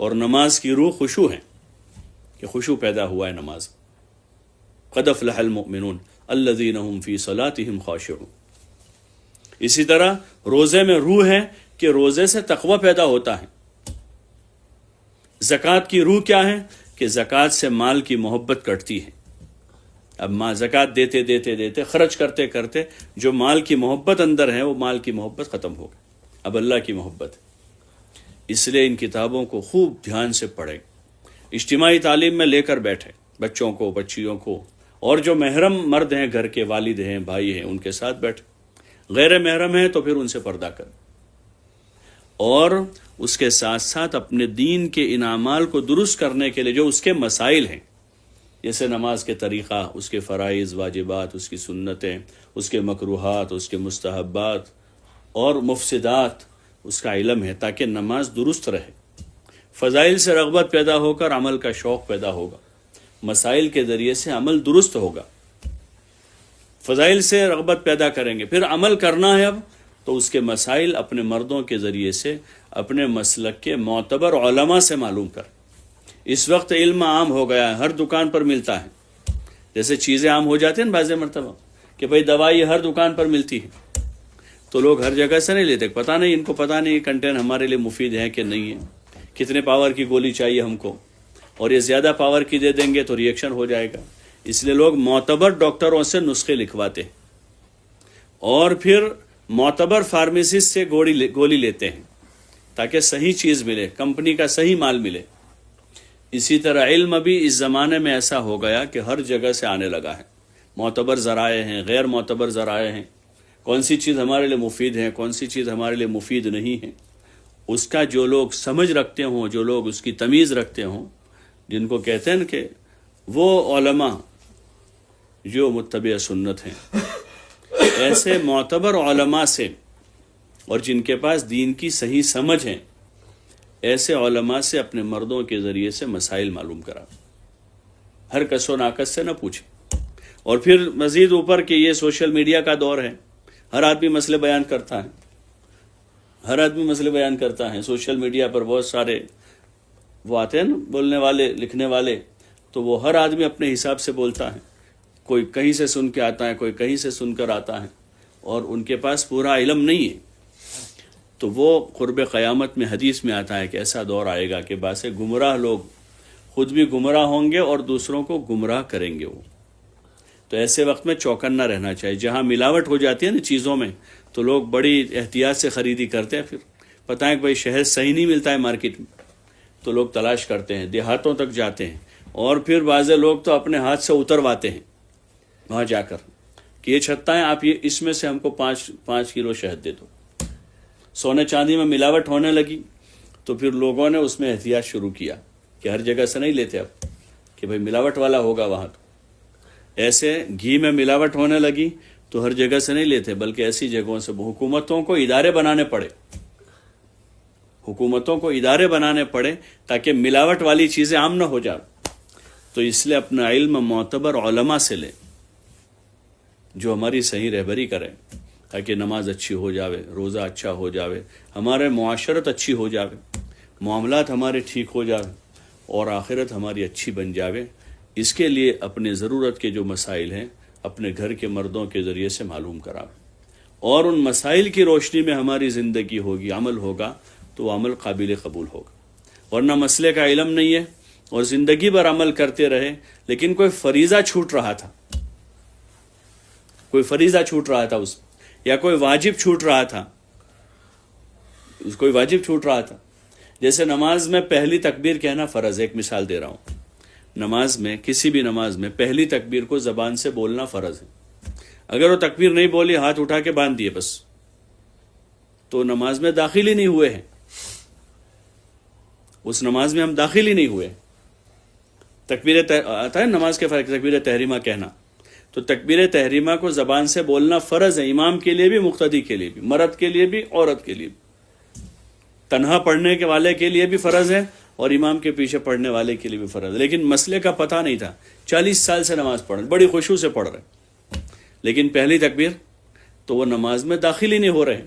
اور نماز کی روح خشوع ہے کہ خشوع پیدا ہوا ہے نماز۔ قد افلح المؤمنون الذین هم فی صلاتهم خاشعون۔ اسی طرح روزے میں روح ہے کہ روزے سے تقوی پیدا ہوتا ہے۔ زکوٰۃ کی روح کیا ہے کہ زکوٰۃ سے مال کی محبت کٹتی ہے۔ اب زکوٰۃ دیتے دیتے دیتے خرچ کرتے کرتے جو مال کی محبت اندر ہے، وہ مال کی محبت ختم ہو گئی، اب اللہ کی محبت ہے۔ اس لیے ان کتابوں کو خوب دھیان سے پڑھیں، اجتماعی تعلیم میں لے کر بیٹھیں بچوں کو، بچیوں کو، اور جو محرم مرد ہیں، گھر کے والد ہیں، بھائی ہیں، ان کے ساتھ بیٹھیں۔ غیر محرم ہیں تو پھر ان سے پردہ کریں، اور اس کے ساتھ ساتھ اپنے دین کے ان اعمال کو درست کرنے کے لیے جو اس کے مسائل ہیں، جیسے نماز کے طریقہ، اس کے فرائض، واجبات، اس کی سنتیں، اس کے مکروہات، اس کے مستحبات اور مفسدات، اس کا علم ہے، تاکہ نماز درست رہے۔ فضائل سے رغبت پیدا ہو کر عمل کا شوق پیدا ہوگا، مسائل کے ذریعے سے عمل درست ہوگا۔ فضائل سے رغبت پیدا کریں گے، پھر عمل کرنا ہے اب تو اس کے مسائل اپنے مردوں کے ذریعے سے اپنے مسلک کے معتبر علماء سے معلوم کر۔ اس وقت علم عام ہو گیا ہے، ہر دکان پر ملتا ہے، جیسے چیزیں عام ہو جاتی ہیں بعض مرتبہ کہ بھئی دوائی ہر دکان پر ملتی ہے، تو لوگ ہر جگہ سے نہیں لیتے، پتہ نہیں، ان کو پتہ نہیں کنٹین ہمارے لیے مفید ہے کہ نہیں ہے، کتنے پاور کی گولی چاہیے ہم کو، اور یہ زیادہ پاور کی دے دیں گے تو ریئیکشن ہو جائے گا۔ اس لیے لوگ معتبر ڈاکٹروں سے نسخے لکھواتے ہیں، اور پھر معتبر فارمیسسٹ سے گولی لیتے ہیں تاکہ صحیح چیز ملے، کمپنی کا صحیح مال ملے۔ اسی طرح علم بھی اس زمانے میں ایسا ہو گیا کہ ہر جگہ سے آنے لگا ہے، معتبر ذرائع ہیں، غیر معتبر ذرائع ہیں، کون سی چیز ہمارے لیے مفید ہے، کون سی چیز ہمارے لیے مفید نہیں ہے، اس کا جو لوگ سمجھ رکھتے ہوں، جو لوگ اس کی تمیز رکھتے ہوں، جن کو کہتے ہیں کہ وہ علماء جو متبع سنت ہیں، ایسے معتبر علماء سے اور جن کے پاس دین کی صحیح سمجھ ہے، ایسے علماء سے اپنے مردوں کے ذریعے سے مسائل معلوم کرا، ہر کس و ناکس سے نہ پوچھے۔ اور پھر مزید اوپر کہ یہ سوشل میڈیا کا دور ہے، ہر آدمی مسئلے بیان کرتا ہے، ہر آدمی مسئلے بیان کرتا ہے۔ سوشل میڈیا پر بہت سارے وہ آتے ہیں نا بولنے والے، لکھنے والے، تو وہ ہر آدمی اپنے حساب سے بولتا ہے، کوئی کہیں سے سن کے آتا ہے، کوئی کہیں سے سن کر آتا ہے، اور ان کے پاس پورا علم نہیں ہے۔ تو وہ قرب قیامت میں حدیث میں آتا ہے کہ ایسا دور آئے گا کہ باسے گمراہ لوگ خود بھی گمراہ ہوں گے اور دوسروں کو گمراہ کریں گے وہ۔ تو ایسے وقت میں چوکنا رہنا چاہیے۔ جہاں ملاوٹ ہو جاتی ہے نا چیزوں میں، تو لوگ بڑی احتیاط سے خریدی کرتے ہیں، پھر پتہ ہے کہ بھائی شہد صحیح نہیں ملتا ہے مارکیٹ میں، تو لوگ تلاش کرتے ہیں، دیہاتوں تک جاتے ہیں، اور پھر بعض لوگ تو اپنے ہاتھ سے اترواتے ہیں وہاں جا کر کہ یہ چھتا ہے، آپ یہ اس میں سے ہم کو 5 کلو شہد دے دو۔ سونے چاندی میں ملاوٹ ہونے لگی تو پھر لوگوں نے اس میں احتیاط شروع کیا کہ ہر جگہ سے نہیں لیتے اب، کہ بھائی ملاوٹ والا ہوگا وہاں۔ تو ایسے گھی میں ملاوٹ ہونے لگی تو ہر جگہ سے نہیں لیتے، بلکہ ایسی جگہوں سے حکومتوں کو ادارے بنانے پڑے، حکومتوں کو ادارے بنانے پڑے تاکہ ملاوٹ والی چیزیں عام نہ ہو جائیں۔ تو اس لیے اپنا علم معتبر علماء سے لیں جو ہماری صحیح رہبری کریں، تاکہ نماز اچھی ہو جاوے، روزہ اچھا ہو جاوے، ہمارے معاشرت اچھی ہو جاوے، معاملات ہمارے ٹھیک ہو جاوے، اور آخرت ہماری اچھی بن جاوے۔ اس کے لیے اپنے ضرورت کے جو مسائل ہیں اپنے گھر کے مردوں کے ذریعے سے معلوم کراوے، اور ان مسائل کی روشنی میں ہماری زندگی ہوگی، عمل ہوگا تو وہ عمل قابل قبول ہوگا۔ ورنہ مسئلے کا علم نہیں ہے اور زندگی بھر عمل کرتے رہے، لیکن کوئی فریضہ چھوٹ رہا تھا، کوئی فریضہ چھوٹ رہا تھا اس، یا کوئی واجب چھوٹ رہا تھا، کوئی واجب چھوٹ رہا تھا۔ جیسے نماز میں پہلی تکبیر کہنا فرض ہے، ایک مثال دے رہا ہوں، نماز میں کسی بھی نماز میں پہلی تکبیر کو زبان سے بولنا فرض ہے۔ اگر وہ تکبیر نہیں بولی، ہاتھ اٹھا کے باندھ دیے بس، تو نماز میں داخل ہی نہیں ہوئے ہیں، اس نماز میں ہم داخل ہی نہیں ہوئے۔ تکبیر آتا ہے نماز کے فرق، تکبیر تحریمہ کہنا، تو تکبیر تحریمہ کو زبان سے بولنا فرض ہے، امام کے لیے بھی، مقتدی کے لیے بھی، مرد کے لیے بھی، عورت کے لیے بھی، تنہا پڑھنے کے والے کے لیے بھی فرض ہے اور امام کے پیچھے پڑھنے والے کے لیے بھی فرض ہے۔ لیکن مسئلے کا پتہ نہیں تھا، 40 سال سے نماز پڑھ رہے، بڑی خشوع سے پڑھ رہے، لیکن پہلی تکبیر تو وہ نماز میں داخل ہی نہیں ہو رہے۔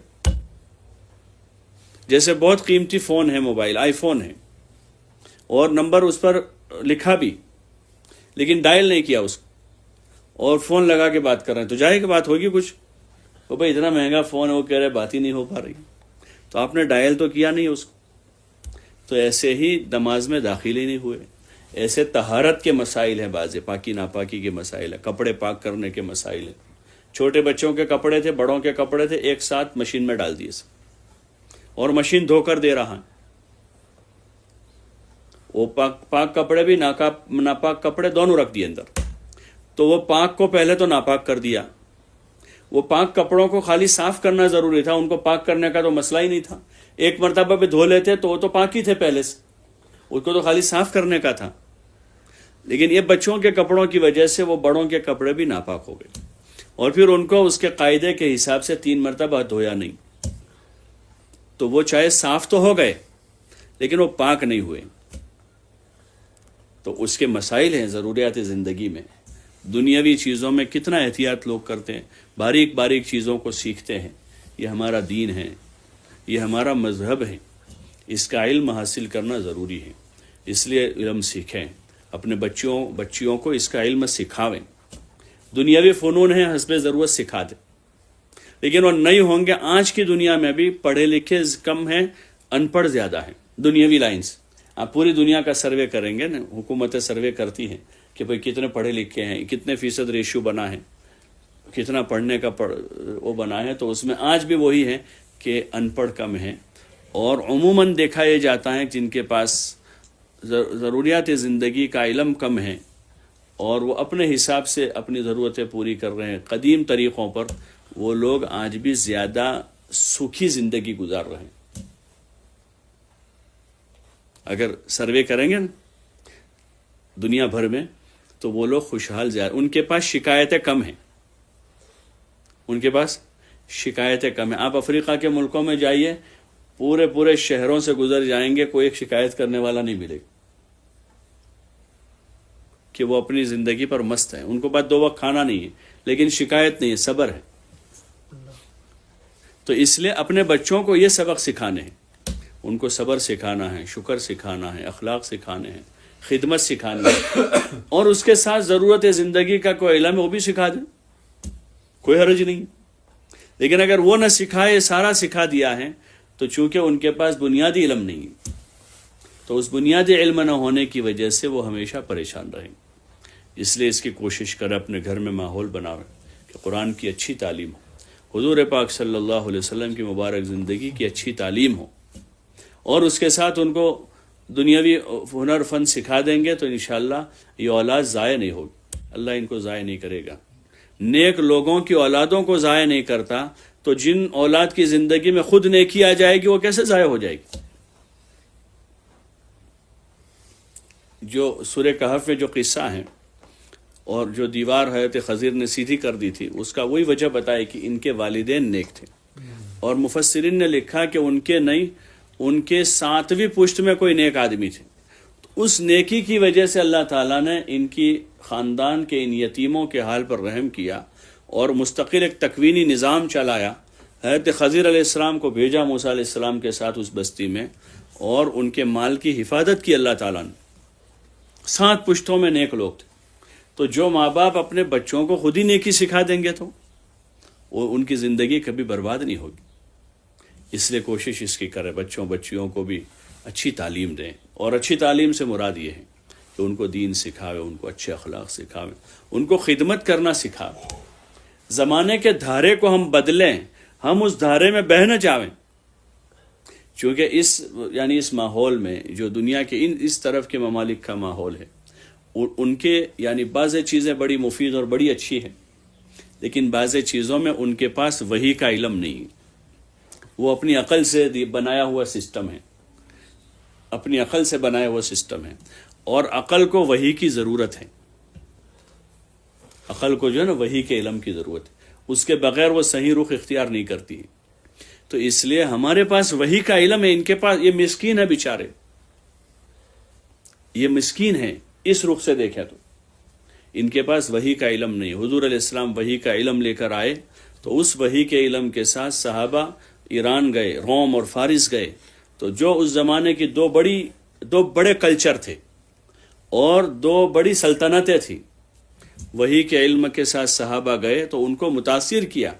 جیسے بہت قیمتی فون ہے، موبائل، آئی فون ہے، اور نمبر اس پر لکھا بھی، لیکن ڈائل نہیں کیا اس کو، اور فون لگا کے بات کر رہے ہیں، تو جائے کہ بات ہوگی کچھ، وہ بھائی اتنا مہنگا فون ہے، وہ کہہ رہے بات ہی نہیں ہو پا رہی، تو آپ نے ڈائل تو کیا نہیں اس کو۔ تو ایسے ہی نماز میں داخل ہی نہیں ہوئے۔ ایسے طہارت کے مسائل ہیں، بعض پاکی ناپاکی کے مسائل ہیں، کپڑے پاک کرنے کے مسائل ہیں۔ چھوٹے بچوں کے کپڑے تھے، بڑوں کے کپڑے تھے، ایک ساتھ مشین میں ڈال دیے، اور مشین دھو کر دے رہا ہے۔ وہ پاک کپڑے بھی ناپاک کپڑے دونوں رکھ دیے اندر، تو وہ پاک کو پہلے تو ناپاک کر دیا۔ وہ پاک کپڑوں کو خالی صاف کرنا ضروری تھا، ان کو پاک کرنے کا تو مسئلہ ہی نہیں تھا، ایک مرتبہ پہ دھو لیتے تو وہ تو پاک ہی تھے پہلے سے، اس کو تو خالی صاف کرنے کا تھا۔ لیکن یہ بچوں کے کپڑوں کی وجہ سے وہ بڑوں کے کپڑے بھی ناپاک ہو گئے، اور پھر ان کو اس کے قاعدے کے حساب سے 3 مرتبہ دھویا نہیں، تو وہ چاہے صاف تو ہو گئے لیکن وہ پاک نہیں ہوئے۔ تو اس کے مسائل ہیں ضروریات زندگی میں۔ دنیاوی چیزوں میں کتنا احتیاط لوگ کرتے ہیں، باریک باریک چیزوں کو سیکھتے ہیں۔ یہ ہمارا دین ہے، یہ ہمارا مذہب ہے، اس کا علم حاصل کرنا ضروری ہے۔ اس لیے علم سیکھیں، اپنے بچیوں کو اس کا علم سکھاویں۔ دنیاوی فنون ہیں، حسب ضرورت سکھا دیں، لیکن وہ نہیں ہوں گے۔ آج کی دنیا میں بھی پڑھے لکھے کم ہیں، ان پڑھ زیادہ ہیں۔ دنیاوی لائنز آپ پوری دنیا کا سروے کریں گے نا، حکومتیں سروے کرتی ہیں کہ بھئی کتنے پڑھے لکھے ہیں، کتنے فیصد ریشو بنا ہے، کتنا پڑھنے کا وہ بنا ہے، تو اس میں آج بھی وہی ہے کہ ان پڑھ کم ہیں، اور عموماً دیکھا یہ جاتا ہے جن کے پاس ضروریات زندگی کا علم کم ہے اور وہ اپنے حساب سے اپنی ضرورتیں پوری کر رہے ہیں قدیم طریقوں پر، وہ لوگ آج بھی زیادہ سکھی زندگی گزار رہے ہیں۔ اگر سروے کریں گے نا دنیا بھر میں، تو وہ لوگ خوشحال زیادہ، ان کے پاس شکایتیں کم ہیں، ان کے پاس شکایتیں کم ہیں. آپ افریقہ کے ملکوں میں جائیے، پورے شہروں سے گزر جائیں گے، کوئی ایک شکایت کرنے والا نہیں ملے گا کہ وہ اپنی زندگی پر مست ہیں. ان کو بعد 2 وقت کھانا نہیں ہے لیکن شکایت نہیں ہے، صبر ہے. تو اس لیے اپنے بچوں کو یہ سبق سکھانے ہیں، ان کو صبر سکھانا ہے، شکر سکھانا ہے، اخلاق سکھانے ہیں، خدمت سکھانی ہے، اور اس کے ساتھ ضرورت زندگی کا کوئی علم ہے وہ بھی سکھا دیں، کوئی حرج نہیں. لیکن اگر وہ نہ سکھائے، سارا سکھا دیا ہے، تو چونکہ ان کے پاس بنیادی علم نہیں ہے، تو اس بنیادی علم نہ ہونے کی وجہ سے وہ ہمیشہ پریشان رہیں. اس لیے اس کی کوشش کریں اپنے گھر میں ماحول بناویں کہ قرآن کی اچھی تعلیم ہو، حضور پاک صلی اللہ علیہ وسلم کی مبارک زندگی کی اچھی تعلیم ہو، اور اس کے ساتھ ان کو دنیاوی ہنر فن سکھا دیں گے تو انشاءاللہ یہ اولاد ضائع نہیں ہوگی، اللہ ان کو ضائع نہیں کرے گا. نیک لوگوں کی اولادوں کو ضائع نہیں کرتا تو جن اولاد کی زندگی میں خود نیکی آ جائے گی وہ کیسے ضائع ہو جائے گی؟ جو سورہ کہف میں جو قصہ ہیں اور جو دیوار حضرت خضر نے سیدھی کر دی تھی، اس کا وہی وجہ بتائی کہ ان کے والدین نیک تھے، اور مفسرین نے لکھا کہ ان کے نہیں، ان کے 7ویں پشت میں کوئی نیک آدمی تھے. اس نیکی کی وجہ سے اللہ تعالیٰ نے ان کی خاندان کے ان یتیموں کے حال پر رحم کیا اور مستقل ایک تکوینی نظام چلایا. حضرت خضر علیہ السلام کو بھیجا موسیٰ علیہ السلام کے ساتھ اس بستی میں، اور ان کے مال کی حفاظت کی اللہ تعالیٰ نے. 7 پشتوں میں نیک لوگ تھے. تو جو ماں باپ اپنے بچوں کو خود ہی نیکی سکھا دیں گے تو وہ ان کی زندگی کبھی برباد نہیں ہوگی. اس لیے کوشش اس کی کرے بچیوں کو بھی اچھی تعلیم دیں، اور اچھی تعلیم سے مراد یہ ہے کہ ان کو دین سکھاوے، ان کو اچھے اخلاق سکھاوے، ان کو خدمت کرنا سکھاوے. زمانے کے دھارے کو ہم بدلیں، ہم اس دھارے میں بہہ نہ جاویں. چونکہ اس ماحول میں جو دنیا کے اس طرف کے ممالک کا ماحول ہے، ان کے بعض چیزیں بڑی مفید اور بڑی اچھی ہیں، لیکن بعض چیزوں میں ان کے پاس وحی کا علم نہیں. وہ اپنی عقل سے بنایا ہوا سسٹم ہے، اپنی عقل سے بنایا ہوا سسٹم ہے، اور عقل کو وحی کی ضرورت ہے. عقل کو جو ہے نا وحی کے علم کی ضرورت ہے، اس کے بغیر وہ صحیح رخ اختیار نہیں کرتی. تو اس لیے ہمارے پاس وحی کا علم ہے، ان کے پاس، یہ مسکین ہے بیچارے، یہ مسکین ہیں اس رخ سے دیکھیں تو ان کے پاس وحی کا علم نہیں. حضور علیہ السلام وحی کا علم لے کر آئے تو اس وحی کے علم کے ساتھ صحابہ ایران گئے، روم اور فارس گئے. تو جو اس زمانے کی دو بڑے کلچر تھے اور 2 بڑی سلطنتیں تھیں، وحی کے علم کے ساتھ صحابہ گئے تو ان کو متاثر کیا،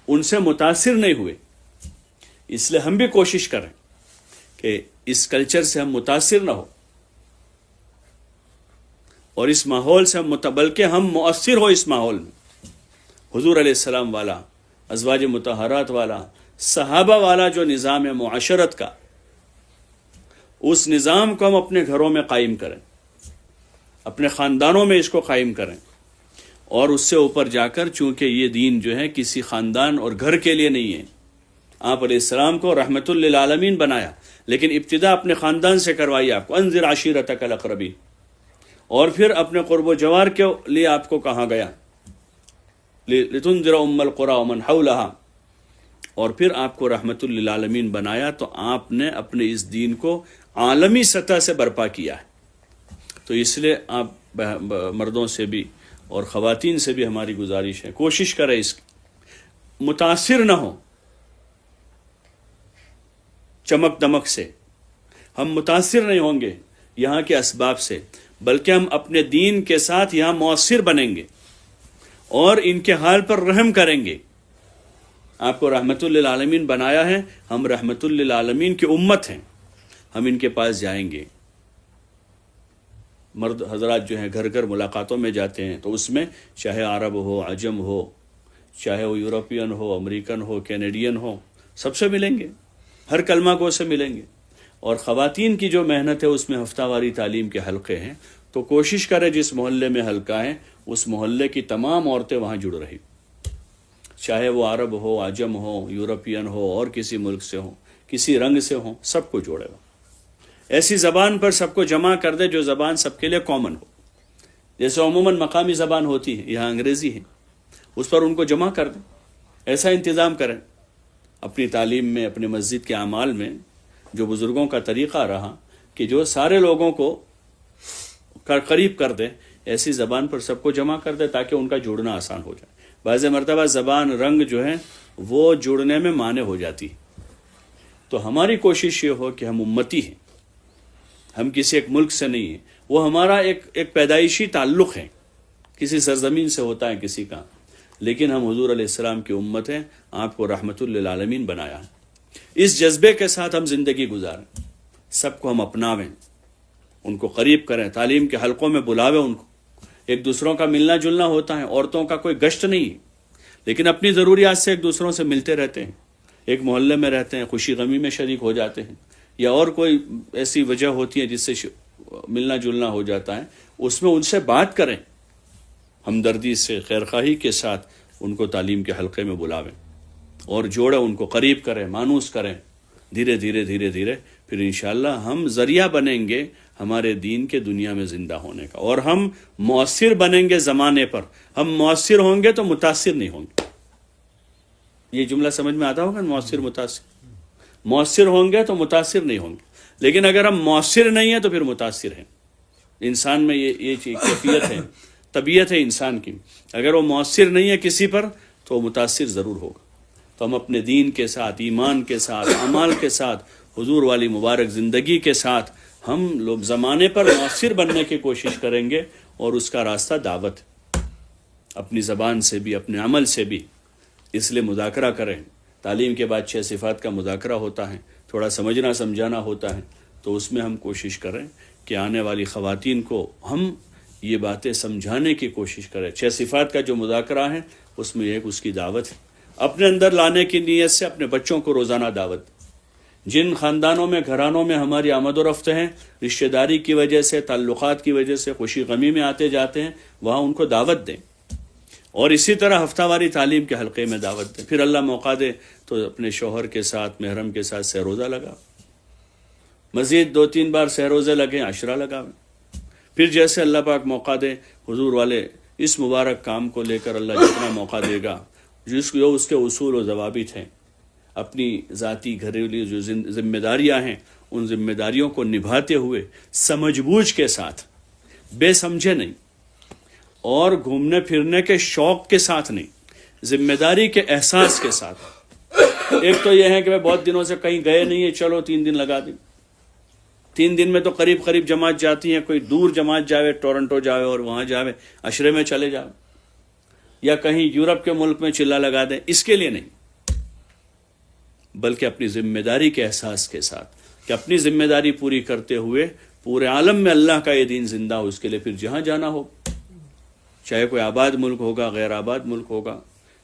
ان سے متاثر نہیں ہوئے. اس لیے ہم بھی کوشش کریں کہ اس کلچر سے ہم متاثر نہ ہو، اور اس ماحول سے بلکہ ہم مؤثر ہو اس ماحول میں. حضور علیہ السلام والا، ازواج مطہرات والا، صحابہ والا جو نظام ہے معاشرت کا، اس نظام کو ہم اپنے گھروں میں قائم کریں، اپنے خاندانوں میں اس کو قائم کریں، اور اس سے اوپر جا کر، چونکہ یہ دین جو ہے کسی خاندان اور گھر کے لیے نہیں ہے. آپ علیہ السلام کو رحمت للعالمین بنایا، لیکن ابتدا اپنے خاندان سے کروائی آپ کو، انذر عشیرتک الاقربین، اور پھر اپنے قرب و جوار کے لیے آپ کو کہا گیا لتنذر ام القری ومن حولها، اور پھر آپ کو رحمت للعالمین بنایا. تو آپ نے اپنے اس دین کو عالمی سطح سے برپا کیا ہے. تو اس لیے آپ مردوں سے بھی اور خواتین سے بھی ہماری گزارش ہے، کوشش کریں اس متاثر نہ ہو چمک دمک سے. ہم متاثر نہیں ہوں گے یہاں کے اسباب سے، بلکہ ہم اپنے دین کے ساتھ یہاں مؤثر بنیں گے اور ان کے حال پر رحم کریں گے. آپ کو رحمت للعالمین بنایا ہے، ہم رحمت للعالمین کی امت ہیں، ہم ان کے پاس جائیں گے. مرد حضرات جو ہیں گھر گھر ملاقاتوں میں جاتے ہیں، تو اس میں چاہے عرب ہو، عجم ہو، چاہے وہ یورپین ہو، امریکن ہو، کینیڈین ہو، سب سے ملیں گے، ہر کلمہ گو سے ملیں گے. اور خواتین کی جو محنت ہے اس میں ہفتہ واری تعلیم کے حلقے ہیں. تو کوشش کرے جس محلے میں حلقہ ہے اس محلے کی تمام عورتیں وہاں جڑ رہی، چاہے وہ عرب ہو، عجم ہو، یورپین ہو، اور کسی ملک سے ہو، کسی رنگ سے ہوں، سب کو جوڑے گا. ایسی زبان پر سب کو جمع کر دے جو زبان سب کے لیے کامن ہو. جیسے عموماً مقامی زبان ہوتی ہے، یہاں انگریزی ہے، اس پر ان کو جمع کر دیں. ایسا انتظام کریں اپنی تعلیم میں، اپنے مسجد کے اعمال میں، جو بزرگوں کا طریقہ رہا کہ جو سارے لوگوں کو قریب کر دے، ایسی زبان پر سب کو جمع کر دے تاکہ ان کا جڑنا آسان ہو جائے۔ بعض مرتبہ زبان، رنگ جو ہے وہ جڑنے میں مانع ہو جاتی، تو ہماری کوشش یہ ہو کہ ہم امتی ہیں، ہم کسی ایک ملک سے نہیں ہیں، وہ ہمارا ایک پیدائشی تعلق ہے، کسی سرزمین سے ہوتا ہے کسی کا، لیکن ہم حضور علیہ السلام کی امت ہیں، آپ کو رحمت للعالمین بنایا ہے۔ اس جذبے کے ساتھ ہم زندگی گزاریں، سب کو ہم اپناویں، ان کو قریب کریں، تعلیم کے حلقوں میں بلاویں ان کو، ایک دوسروں کا ملنا جلنا ہوتا ہے، عورتوں کا کوئی گشت نہیں ہے، لیکن اپنی ضروریات سے ایک دوسروں سے ملتے رہتے ہیں، ایک محلے میں رہتے ہیں، خوشی غمی میں شریک ہو جاتے ہیں، یا اور کوئی ایسی وجہ ہوتی ہے جس سے ملنا جلنا ہو جاتا ہے، اس میں ان سے بات کریں، ہمدردی سے، خیرخواہی کے ساتھ ان کو تعلیم کے حلقے میں بلاویں اور جوڑیں، ان کو قریب کریں، مانوس کریں، دھیرے دھیرے دھیرے دھیرے پھر انشاءاللہ ہم ذریعہ بنیں گے ہمارے دین کے دنیا میں زندہ ہونے کا، اور ہم مؤثر بنیں گے زمانے پر۔ ہم مؤثر ہوں گے تو متاثر نہیں ہوں گے۔ یہ جملہ سمجھ میں آتا ہوگا، مؤثر متاثر، مؤثر ہوں گے تو متاثر نہیں ہوں گے، لیکن اگر ہم مؤثر نہیں ہیں تو پھر متاثر ہیں۔ انسان میں یہ کیفیت ہے، طبیعت ہے انسان کی، اگر وہ مؤثر نہیں ہے کسی پر تو وہ متاثر ضرور ہوگا۔ تو ہم اپنے دین کے ساتھ، ایمان کے ساتھ، اعمال کے ساتھ، حضور والی مبارک زندگی کے ساتھ ہم لوگ زمانے پر مؤثر بننے کی کوشش کریں گے، اور اس کا راستہ دعوت، اپنی زبان سے بھی، اپنے عمل سے بھی۔ اس لیے مذاکرہ کریں، تعلیم کے بعد 6 صفات کا مذاکرہ ہوتا ہے، تھوڑا سمجھنا سمجھانا ہوتا ہے، تو اس میں ہم کوشش کریں کہ آنے والی خواتین کو ہم یہ باتیں سمجھانے کی کوشش کریں۔ 6 صفات کا جو مذاکرہ ہے اس میں ایک اس کی دعوت ہے، اپنے اندر لانے کی نیت سے اپنے بچوں کو روزانہ دعوت۔ جن خاندانوں میں، گھرانوں میں ہماری آمد و رفت ہیں، رشتہ داری کی وجہ سے، تعلقات کی وجہ سے، خوشی غمی میں آتے جاتے ہیں، وہاں ان کو دعوت دیں، اور اسی طرح ہفتہ واری تعلیم کے حلقے میں دعوت دیں۔ پھر اللہ موقع دے تو اپنے شوہر کے ساتھ، محرم کے ساتھ سہ روزہ لگا، مزید 2-3 بار سہ روزے لگیں، عشرہ لگاویں۔ پھر جیسے اللہ پاک موقع دے، حضور والے اس مبارک کام کو لے کر اللہ جتنا موقع دے گا، جو اس کے اصول و ضوابط ہیں، اپنی ذاتی گھریلو جو ذمہ داریاں ہیں، ان ذمہ داریوں کو نبھاتے ہوئے سمجھ بوجھ کے ساتھ، بے سمجھے نہیں، اور گھومنے پھرنے کے شوق کے ساتھ نہیں، ذمہ داری کے احساس کے ساتھ۔ ایک تو یہ ہے کہ بہت دنوں سے کہیں گئے نہیں ہیں، چلو 3 دن لگا دیں۔ 3 دن میں تو قریب قریب جماعت جاتی ہیں، کوئی دور جماعت جاوے، ٹورنٹو جاوے اور وہاں جاوے، عشرے میں چلے جاوے، یا کہیں یورپ کے ملک میں چلا لگا دیں، اس کے لیے نہیں، بلکہ اپنی ذمہ داری کے احساس کے ساتھ کہ اپنی ذمہ داری پوری کرتے ہوئے پورے عالم میں اللہ کا یہ دین زندہ ہو، اس کے لیے پھر جہاں جانا ہو، چاہے کوئی آباد ملک ہوگا، غیر آباد ملک ہوگا،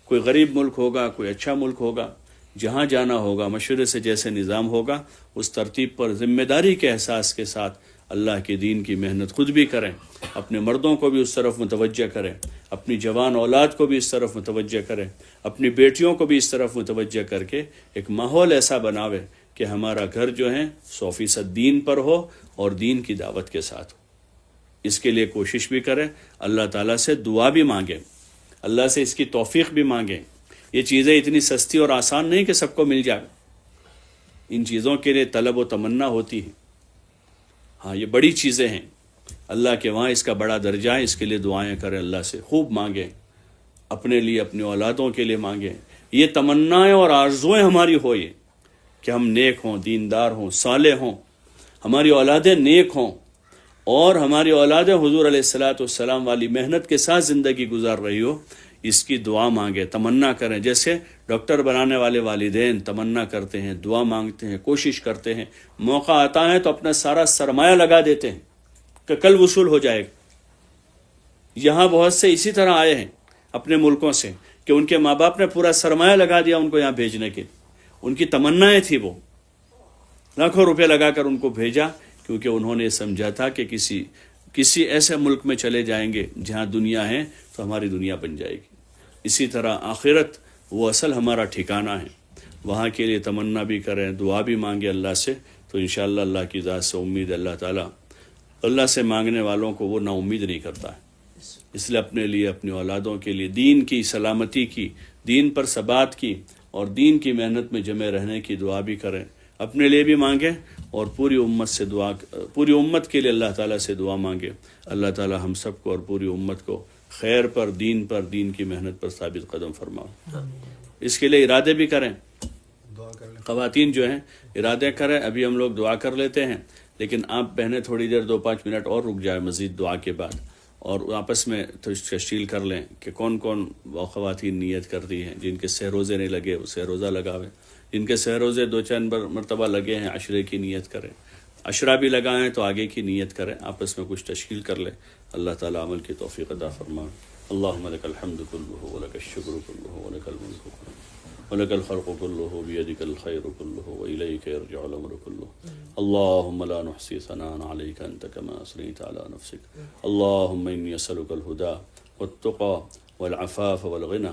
کوئی غریب ملک ہوگا، کوئی اچھا ملک ہوگا، جہاں جانا ہوگا، مشورے سے جیسے نظام ہوگا، اس ترتیب پر ذمہ داری کے احساس کے ساتھ اللہ کے دین کی محنت خود بھی کریں، اپنے مردوں کو بھی اس طرف متوجہ کریں، اپنی جوان اولاد کو بھی اس طرف متوجہ کریں، اپنی بیٹیوں کو بھی اس طرف متوجہ کر کے ایک ماحول ایسا بناوے کہ ہمارا گھر جو ہے 100% دین پر ہو اور دین کی دعوت کے ساتھ ہو۔ اس کے لیے کوشش بھی کریں، اللہ تعالیٰ سے دعا بھی مانگیں، اللہ سے اس کی توفیق بھی مانگیں۔ یہ چیزیں اتنی سستی اور آسان نہیں کہ سب کو مل جائے، ان چیزوں کے لیے طلب و تمنا ہوتی ہے۔ ہاں، یہ بڑی چیزیں ہیں، اللہ کے وہاں اس کا بڑا درجہ ہے، اس کے لیے دعائیں کریں، اللہ سے خوب مانگیں، اپنے لیے، اپنی اولادوں کے لیے مانگیں۔ یہ تمنائیں اور آرزویں ہماری ہو یہ کہ ہم نیک ہوں، دیندار ہوں، صالح ہوں، ہماری اولادیں نیک ہوں، اور ہماری اولادیں حضور علیہ السلام والی محنت کے ساتھ زندگی گزار رہی ہو، اس کی دعا مانگیں، تمنا کریں۔ جیسے ڈاکٹر بنانے والے والدین تمنا کرتے ہیں، دعا مانگتے ہیں، کوشش کرتے ہیں، موقع آتا ہے تو اپنا سارا سرمایہ لگا دیتے ہیں کہ کل وصول ہو جائے گا۔ یہاں بہت سے اسی طرح آئے ہیں اپنے ملکوں سے کہ ان کے ماں باپ نے پورا سرمایہ لگا دیا ان کو یہاں بھیجنے کے، ان کی تمنائیں تھی، وہ لاکھوں روپے لگا کر ان کو بھیجا، کیونکہ انہوں نے سمجھا تھا کہ کسی ایسے ملک میں چلے جائیں گے جہاں دنیا ہے تو ہماری دنیا بن جائے گی۔ اسی طرح آخرت وہ اصل ہمارا ٹھکانہ ہے، وہاں کے لیے تمنا بھی کریں، دعا بھی مانگیں اللہ سے، تو انشاءاللہ اللہ کی ذات سے امید ہے اللہ تعالیٰ اللہ سے مانگنے والوں کو وہ نا امید نہیں کرتا ہے۔ اس لیے اپنے لیے، اپنی اولادوں کے لیے، دین کی سلامتی کی دین پر ثبات کی اور دین کی محنت میں جمع رہنے کی دعا بھی کریں، اپنے لیے بھی مانگیں اور پوری امت کے لیے اللہ تعالیٰ سے دعا مانگیں۔ اللہ تعالیٰ ہم سب کو اور پوری امت کو خیر پر، دین کی محنت پر ثابت قدم فرماؤ۔ اس کے لیے ارادے بھی کریں، خواتین جو ہیں ارادے کریں۔ ابھی ہم لوگ دعا کر لیتے ہیں، لیکن آپ بہنیں تھوڑی دیر 2-5 منٹ اور رک جائے مزید دعا کے بعد، اور آپس میں تشکیل کر لیں کہ کون کون وہ خواتین نیت کرتی ہیں جن کے سہ روزے نہیں لگے وہ سہ روزہ لگاویں، جن کے سہ روزے 2-4 مرتبہ لگے ہیں عشرے کی نیت کریں، عشرہ بھی لگائیں تو آگے کی نیت کریں، آپس میں کچھ تشکیل کر لیں۔ اللہ تعالیٰ عمل کی توفیق عطا فرمائے۔ اللہم لک الحمد کلہ ولک الشکر کلہ ولک الملک کلہ ولك الخلق كله بيدك الخير كله وإليك يرجع الأمر كله اللهم لا نحصي ثناء عليك أنت كما أثنيت على نفسك اللهم إني أسألك الهدى والتقى والعفاف والغنى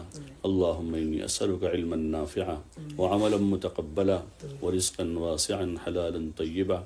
اللهم إني أسألك علما نافعا وعملا متقبلا ورزقا واسعا حلالا طيبا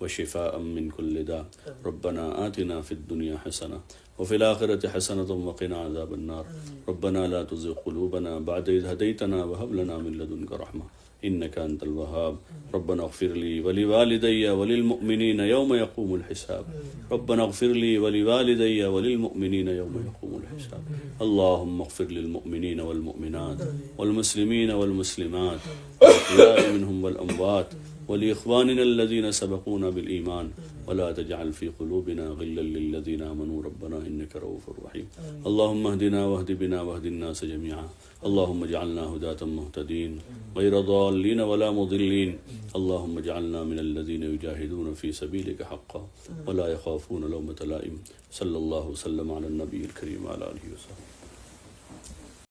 وشفاء من كل داء ربنا آتنا في الدنيا حسنة وفي الآخرة حسنة وقنا عذاب النار ربنا لا تزغ قلوبنا بعد إذ هديتنا وهب لنا من لدنك رحمة إنك أنت الوهاب ربنا اغفر لي ولوالدي وللمؤمنين يوم يقوم الحساب ربنا اغفر لي ولوالدي وللمؤمنين يوم يقوم الحساب اللهم اغفر للمؤمنين والمؤمنات والمسلمين والمسلمات والأحياء منهم والأموات ولإخواننا الذين سبقونا بالإيمان ولا تجعل في قلوبنا غلا للذين آمنوا ربنا إنك رؤوف رحيم اللهم اهدنا واهد بنا واهد الناس جميعا اللهم اجعلنا هداة مهتدين غير ضالين ولا مضلين اللهم اجعلنا من الذين يجاهدون في سبيلك حقا ولا يخافون لومة لائم صلى الله وسلم على النبي الكريم وعلى آله وصحبه